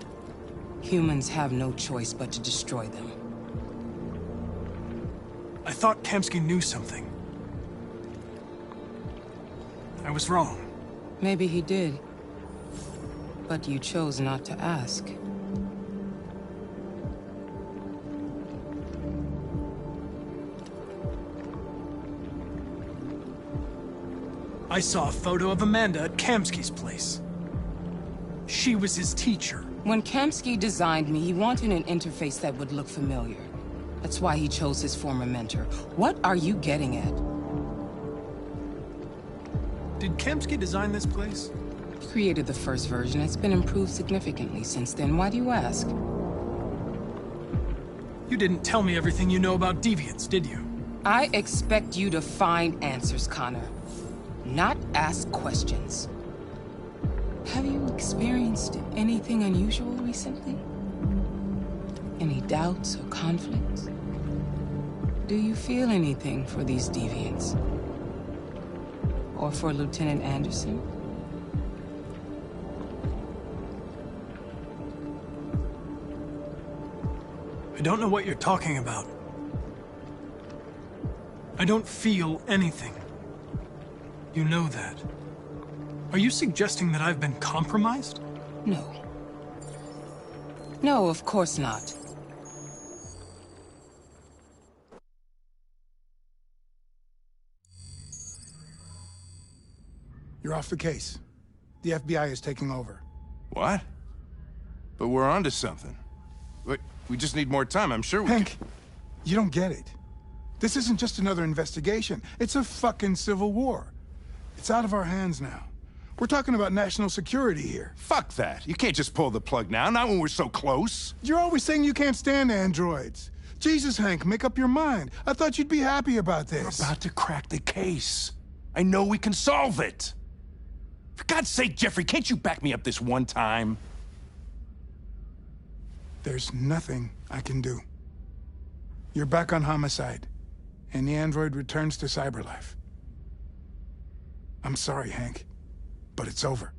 Humans have no choice but to destroy them. I thought Kamsky knew something. I was wrong. Maybe he did. But you chose not to ask. I saw a photo of Amanda at Kamsky's place. She was his teacher. When Kamsky designed me, he wanted an interface that would look familiar. That's why he chose his former mentor. What are you getting at? Did Kamsky design this place? He created the first version. It's been improved significantly since then. Why do you ask? You didn't tell me everything you know about deviants, did you? I expect you to find answers, Connor. Not ask questions. Have you experienced anything unusual recently? Any doubts or conflicts? Do you feel anything for these deviants? Or for Lieutenant Anderson? I don't know what you're talking about. I don't feel anything. You know that. Are you suggesting that I've been compromised? No. No, of course not. You're off the case. The FBI is taking over. What? But we're onto something. Wait, we just need more time. I'm sure we Hank, you don't get it. This isn't just another investigation. It's a fucking civil war. It's out of our hands now. We're talking about national security here. Fuck that. You can't just pull the plug now, not when we're so close. You're always saying you can't stand androids. Jesus, Hank, make up your mind. I thought you'd be happy about this. We're about to crack the case. I know we can solve it. For God's sake, Jeffrey, can't you back me up this one time? There's nothing I can do. You're back on homicide, and the android returns to cyberlife. I'm sorry, Hank, but it's over.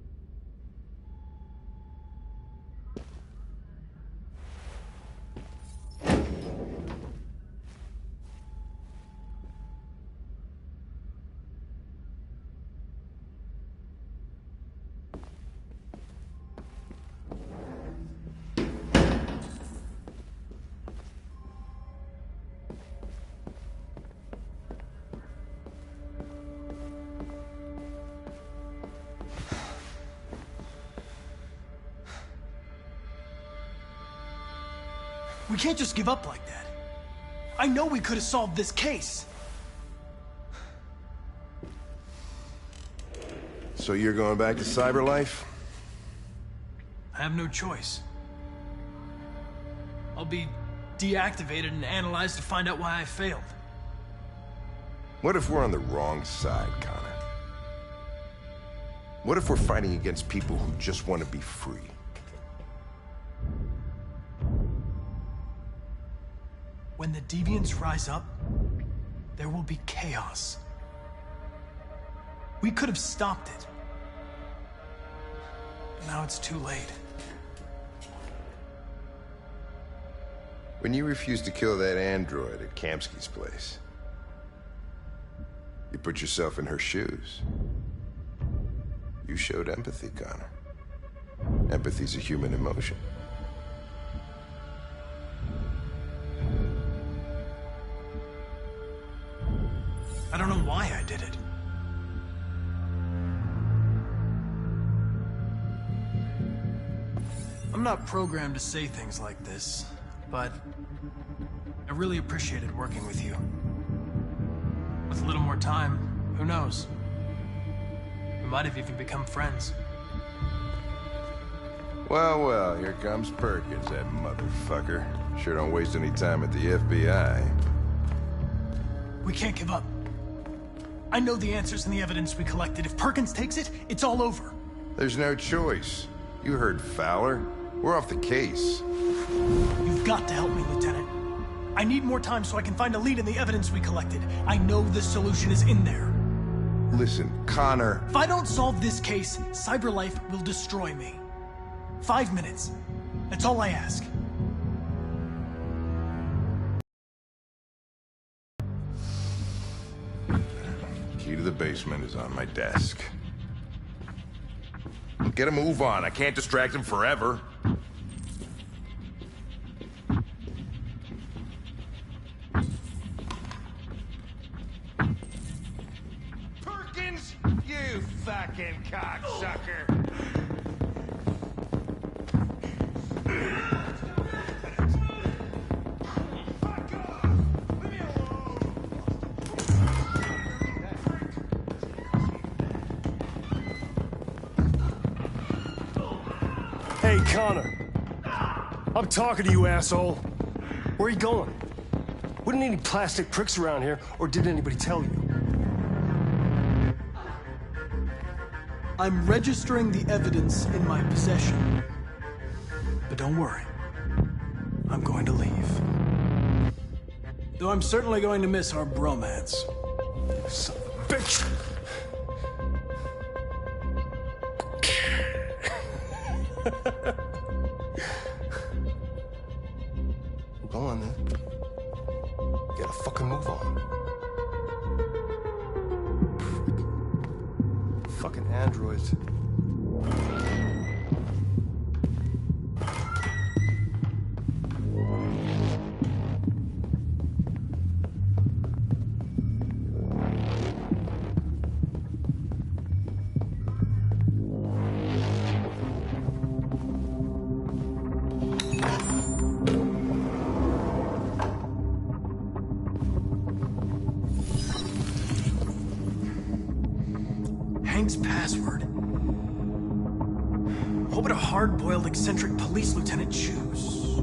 We can't just give up like that. I know we could have solved this case. So you're going back to cyberlife? I have no choice. I'll be deactivated and analyzed to find out why I failed. What if we're on the wrong side, Connor? What if we're fighting against people who just want to be free? When the deviants rise up, there will be chaos. We could have stopped it. But now it's too late. When you refused to kill that android at Kamsky's place, you put yourself in her shoes. You showed empathy, Connor. Empathy's a human emotion. I don't know why I did it. I'm not programmed to say things like this, but I really appreciated working with you. With a little more time, who knows? We might have even become friends. Well, well, here comes Perkins, that motherfucker. Sure don't waste any time at the FBI. We can't give up. I know the answers and the evidence we collected. If Perkins takes it, it's all over. There's no choice. You heard Fowler. We're off the case. You've got to help me, Lieutenant. I need more time so I can find a lead in the evidence we collected. I know the solution is in there. Listen, Connor... If I don't solve this case, CyberLife will destroy me. 5 minutes. That's all I ask. Key to the basement is on my desk. Get a move on. I can't distract him forever. Perkins! You fucking cocksucker! Hey, Connor. I'm talking to you, asshole. Where are you going? Wouldn't any plastic pricks around here, or did anybody tell you? I'm registering the evidence in my possession. But don't worry. I'm going to leave. Though I'm certainly going to miss our bromance. Son of a bitch! Go on, then. You gotta fucking move on. Fucking androids. Hank's password. What would a hard-boiled, eccentric police lieutenant choose?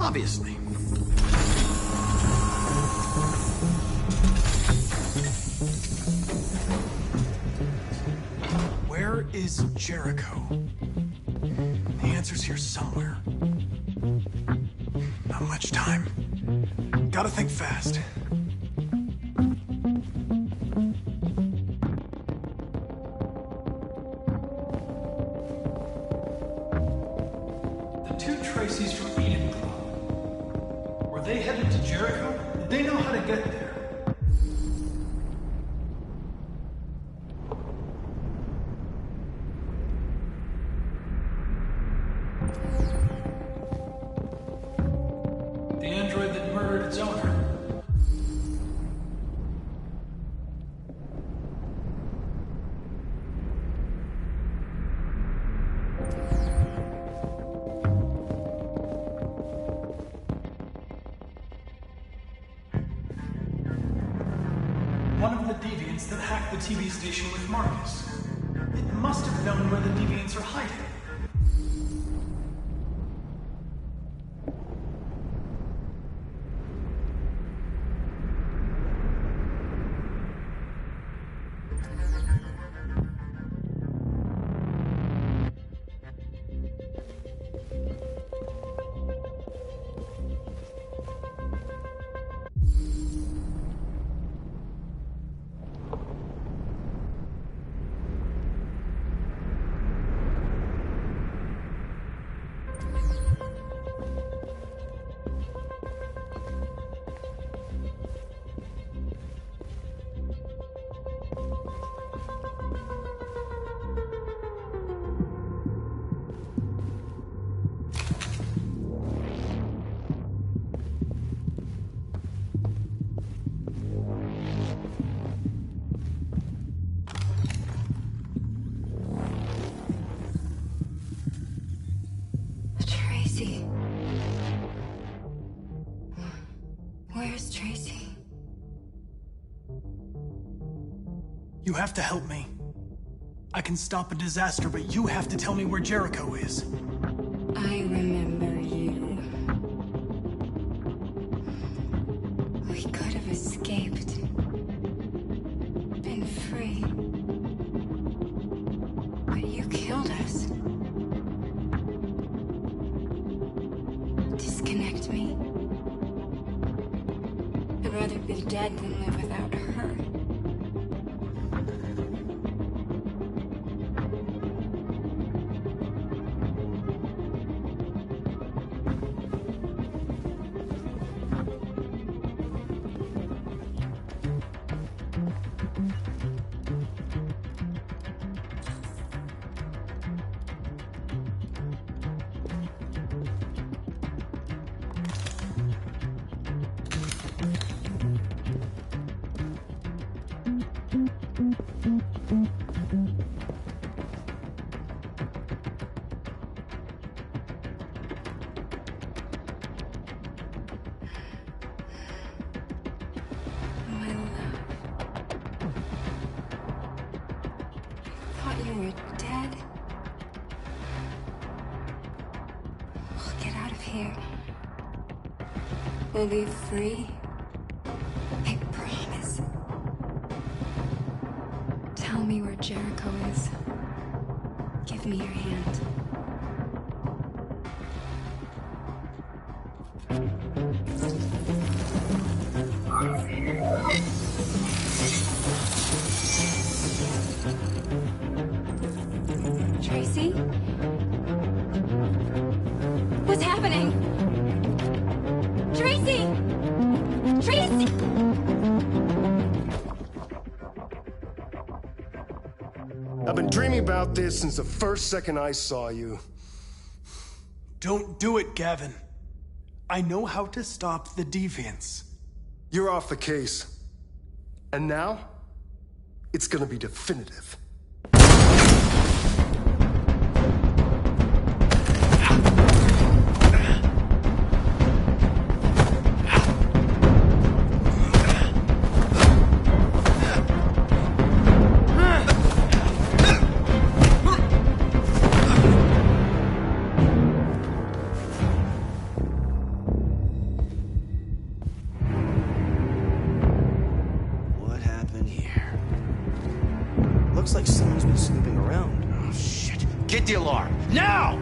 Obviously. Where is Jericho? The answer's here somewhere. Not much time. Gotta think fast. The two Tracys from Eden Club. Were they headed to Jericho? Did they know how to get there? The android that murdered its owner. One of the deviants that hacked the TV station with Marcus. It must have known where the deviants are hiding. Tracy. Where's Tracy? You have to help me. I can stop a disaster, but you have to tell me where Jericho is. I remember you. We could have escaped. Been free. But you killed us. Disconnect me. me. I'd rather be dead than live without her. We'll be free. I promise. Tell me where Jericho is. Give me your hand. Tracy? What's happening? Tracy! Tracy! I've been dreaming about this since the first second I saw you. Don't do it, Gavin. I know how to stop the deviants. You're off the case. And now, it's gonna be definitive. Looks like someone's been snooping around. Oh, shit. Get the alarm. Now!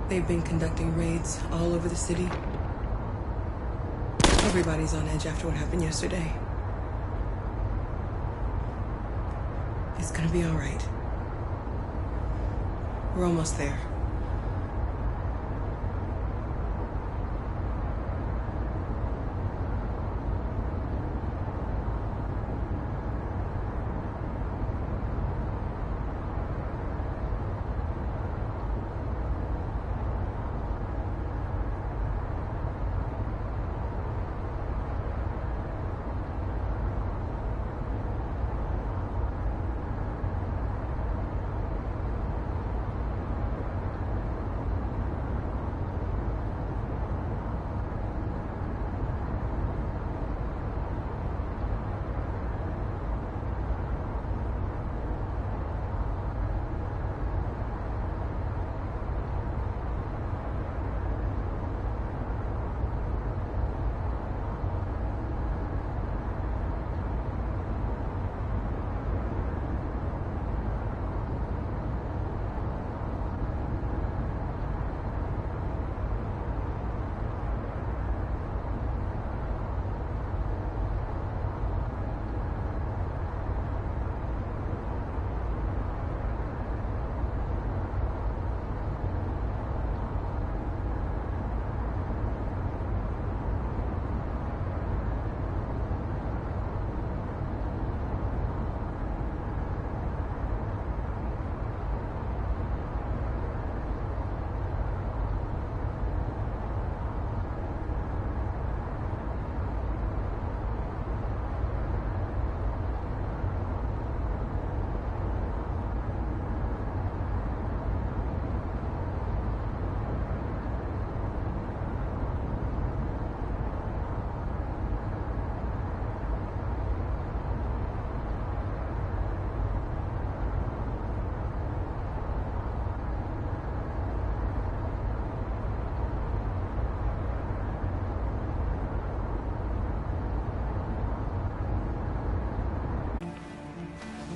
They've been conducting raids all over the city. Everybody's on edge after what happened yesterday. It's gonna be all right. We're almost there.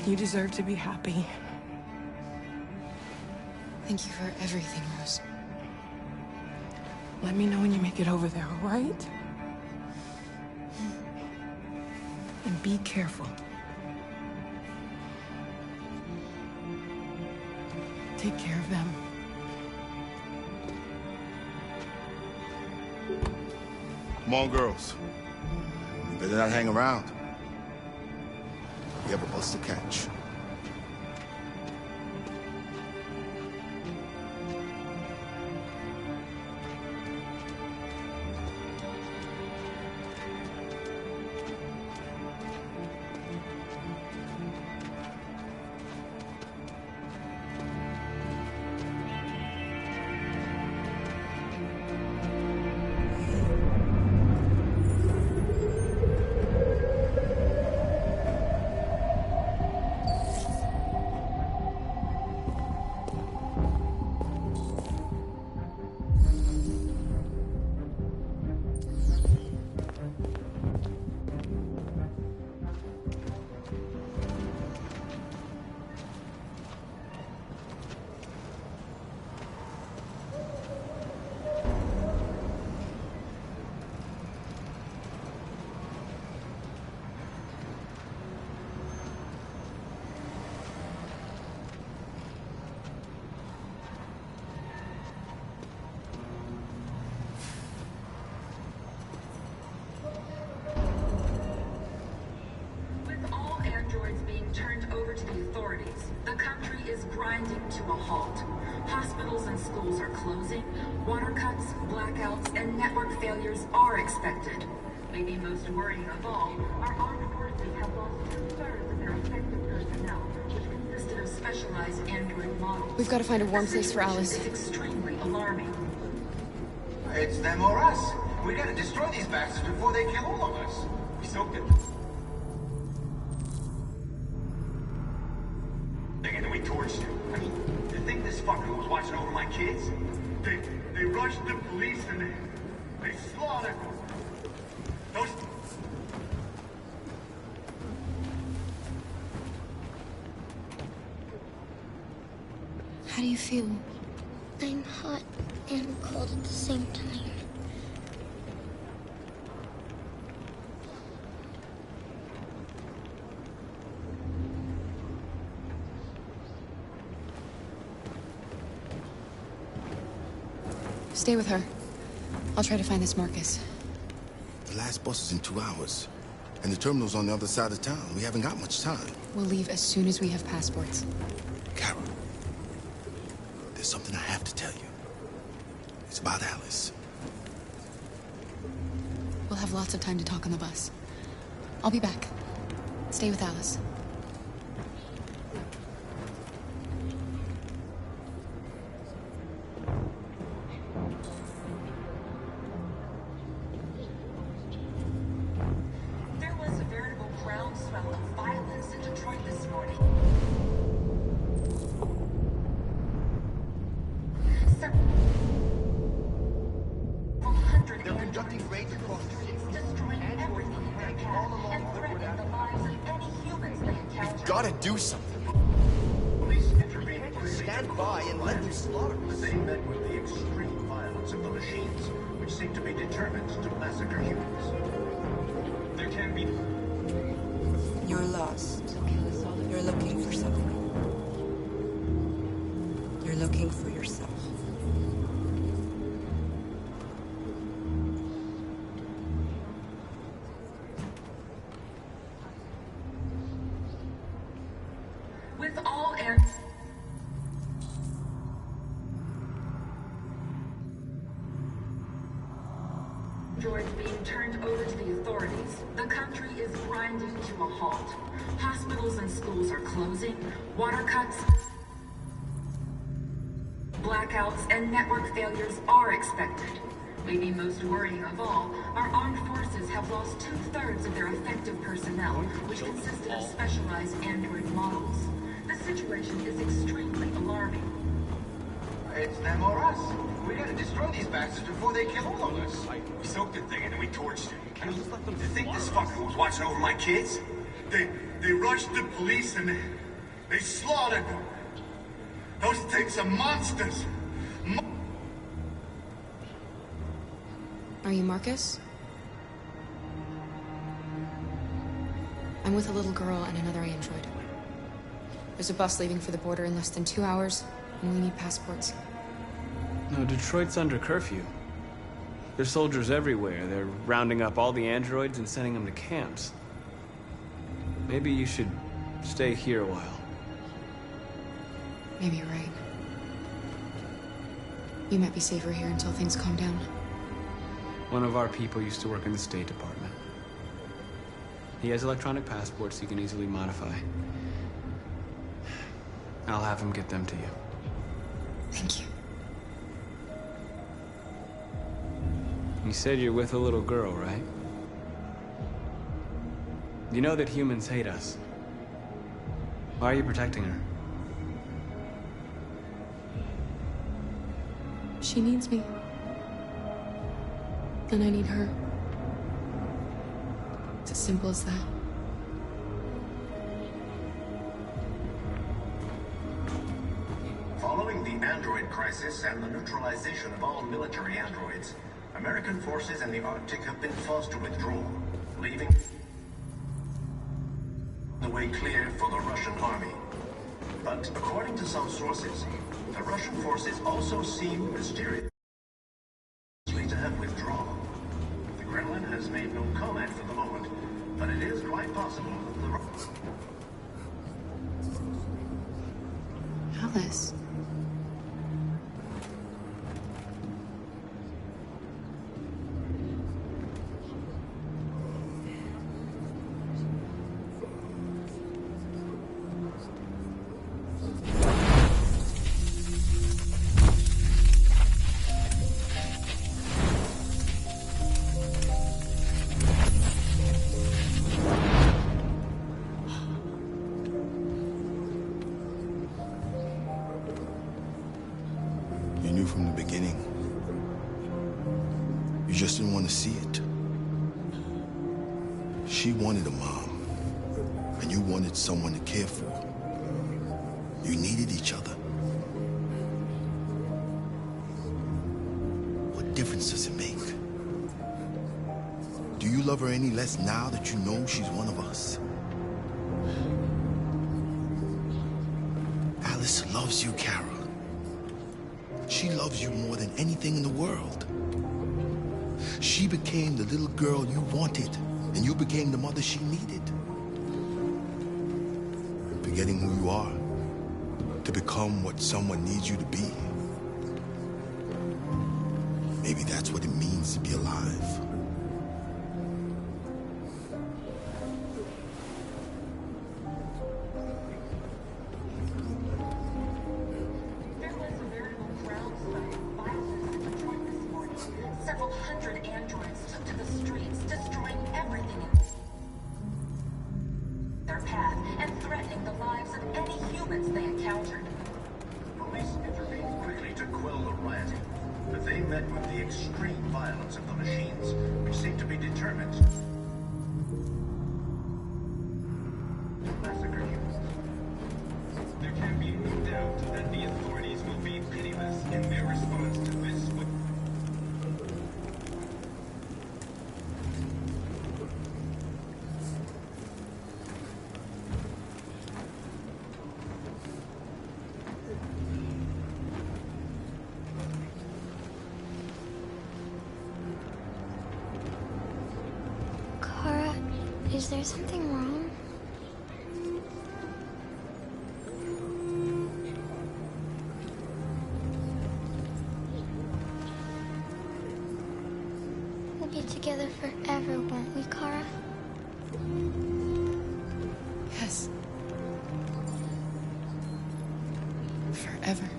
You deserve to be happy. Thank you for everything, Rose. Let me know when you make it over there, all right? And be careful. Take care of them. Come on, girls. You better not hang around. We have a bus to catch. The country is grinding to a halt. Hospitals and schools are closing. Water cuts, blackouts, and network failures are expected. Maybe most worrying of all, our armed forces have lost 2/3 of their effective personnel, which consisted of specialized android models. We've got to find a warm place for Alice. It's extremely alarming. It's them or us. We gotta destroy these bastards before they kill all of us. We soaked it. And we torched him. I mean, you think this fucker was watching over my kids? They rushed the police and they slaughtered them. Those... How do you feel? I'm hot and cold at the same time. Stay with her. I'll try to find this Marcus. The last bus is in 2 hours. And the terminal's on the other side of town. We haven't got much time. We'll leave as soon as we have passports. Carol, there's something I have to tell you. It's about Alice. We'll have lots of time to talk on the bus. I'll be back. Stay with Alice. There was a veritable groundswell of violence in Detroit this morning. They're conducting raids across the city. Destroying everything in their path and threatening the lives of any humans they encounter. We've got to do something. Police intervene. Stand by and let them slaughter us. They met with the extreme violence of the machines, which seem to be determined to massacre humans. There can be... You're lost. You're looking for something. You're looking for yourself. With all air... androids being turned over to the authorities, the country is grinding to a halt. Hospitals and schools are closing. Water cuts, blackouts, and network failures are expected. Maybe most worrying of all, our armed forces have lost 2/3 of their effective personnel, which consisted of specialized android models. The situation is extremely alarming. It's them or us. We gotta destroy these bastards before they kill all of us. We soaked the thing and then we torched it. I mean, you think this fucker was watching over my kids? They rushed the police and they slaughtered them. Those things are monsters. Are you Marcus? I'm with a little girl and another android. There's a bus leaving for the border in less than 2 hours, and we need passports. No, Detroit's under curfew. There's soldiers everywhere. They're rounding up all the androids and sending them to camps. Maybe you should stay here a while. Maybe you're right. You might be safer here until things calm down. One of our people used to work in the State Department. He has electronic passports he can easily modify. I'll have him get them to you. Thank you. You said you're with a little girl, right? You know that humans hate us. Why are you protecting her? She needs me. And I need her. It's as simple as that. Following the android crisis and the neutralization of all military androids, American forces in the Arctic have been forced to withdraw, leaving the way clear for the Russian army. But according to some sources, the Russian forces also seem mysteriously to have withdrawn. The Kremlin has made no comment for the moment, but it is quite possible that the Alice. You knew from the beginning. You just didn't want to see it. She wanted a mom, and you wanted someone to care for. You needed each other. What difference does it make? Do you love her any less now that you know she's one of us? Alice loves you, Kara. She loves you more than anything in the world. She became the little girl you wanted, and you became the mother she needed. Forgetting who you are to become what someone needs you to be. Maybe that's what it means to be alive. Several hundred androids took to the streets, destroying everything in their path and threatening the lives of any humans they encountered. police intervened quickly to quell the rioting, but they met with the extreme violence of the machines, which seemed to be determined to massacre humans. There can be no doubt that the authorities will be pitiless in their response to this. Kara, is there something wrong? We'll be together forever, won't we, Kara? Yes. Forever.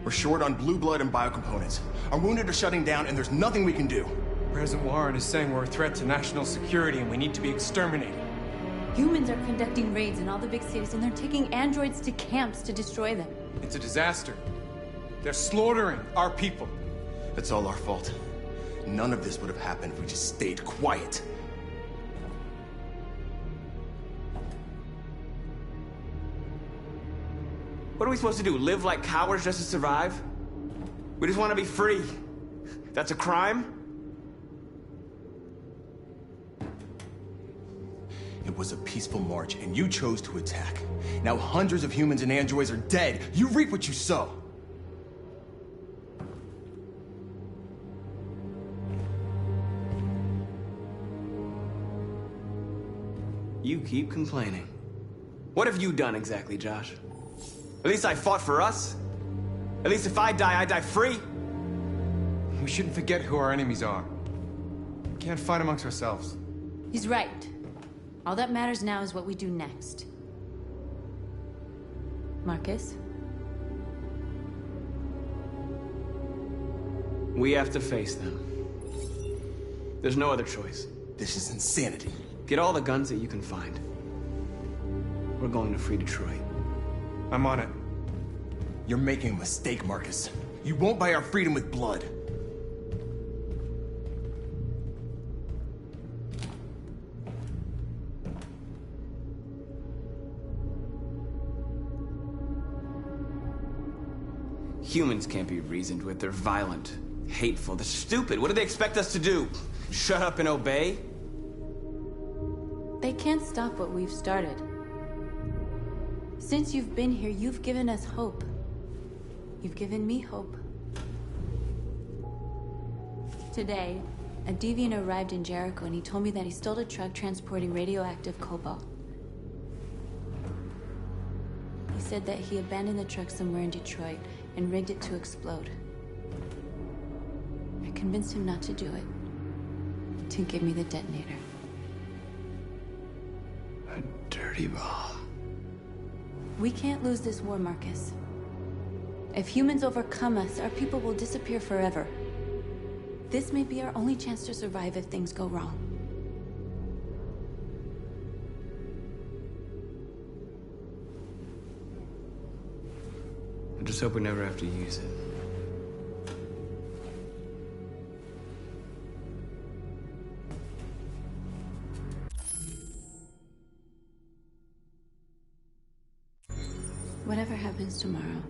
We're short on blue blood and biocomponents. Our wounded are shutting down, and there's nothing we can do. President Warren is saying we're a threat to national security and we need to be exterminated. Humans are conducting raids in all the big cities, and they're taking androids to camps to destroy them. It's a disaster. They're slaughtering our people. It's all our fault. None of this would have happened if we just stayed quiet. What are we supposed to do? Live like cowards just to survive? We just want to be free. That's a crime? It was a peaceful march, and you chose to attack. Now hundreds of humans and androids are dead. You reap what you sow. You keep complaining. What have you done exactly, Josh? At least I fought for us. At least if I die free. We shouldn't forget who our enemies are. We can't fight amongst ourselves. He's right. All that matters now is what we do next. Marcus? We have to face them. There's no other choice. This is insanity. Get all the guns that you can find. We're going to free Detroit. I'm on it. You're making a mistake, Marcus. You won't buy our freedom with blood. Humans can't be reasoned with. They're violent, hateful, they're stupid. What do they expect us to do? Shut up and obey? They can't stop what we've started. Since you've been here, you've given us hope. You've given me hope. Today, a deviant arrived in Jericho and he told me that he stole a truck transporting radioactive cobalt. He said that he abandoned the truck somewhere in Detroit and rigged it to explode. I convinced him not to do it, to give me the detonator. A dirty ball. We can't lose this war, Marcus. If humans overcome us, our people will disappear forever. This may be our only chance to survive if things go wrong. I just hope we never have to use it. Whatever happens tomorrow,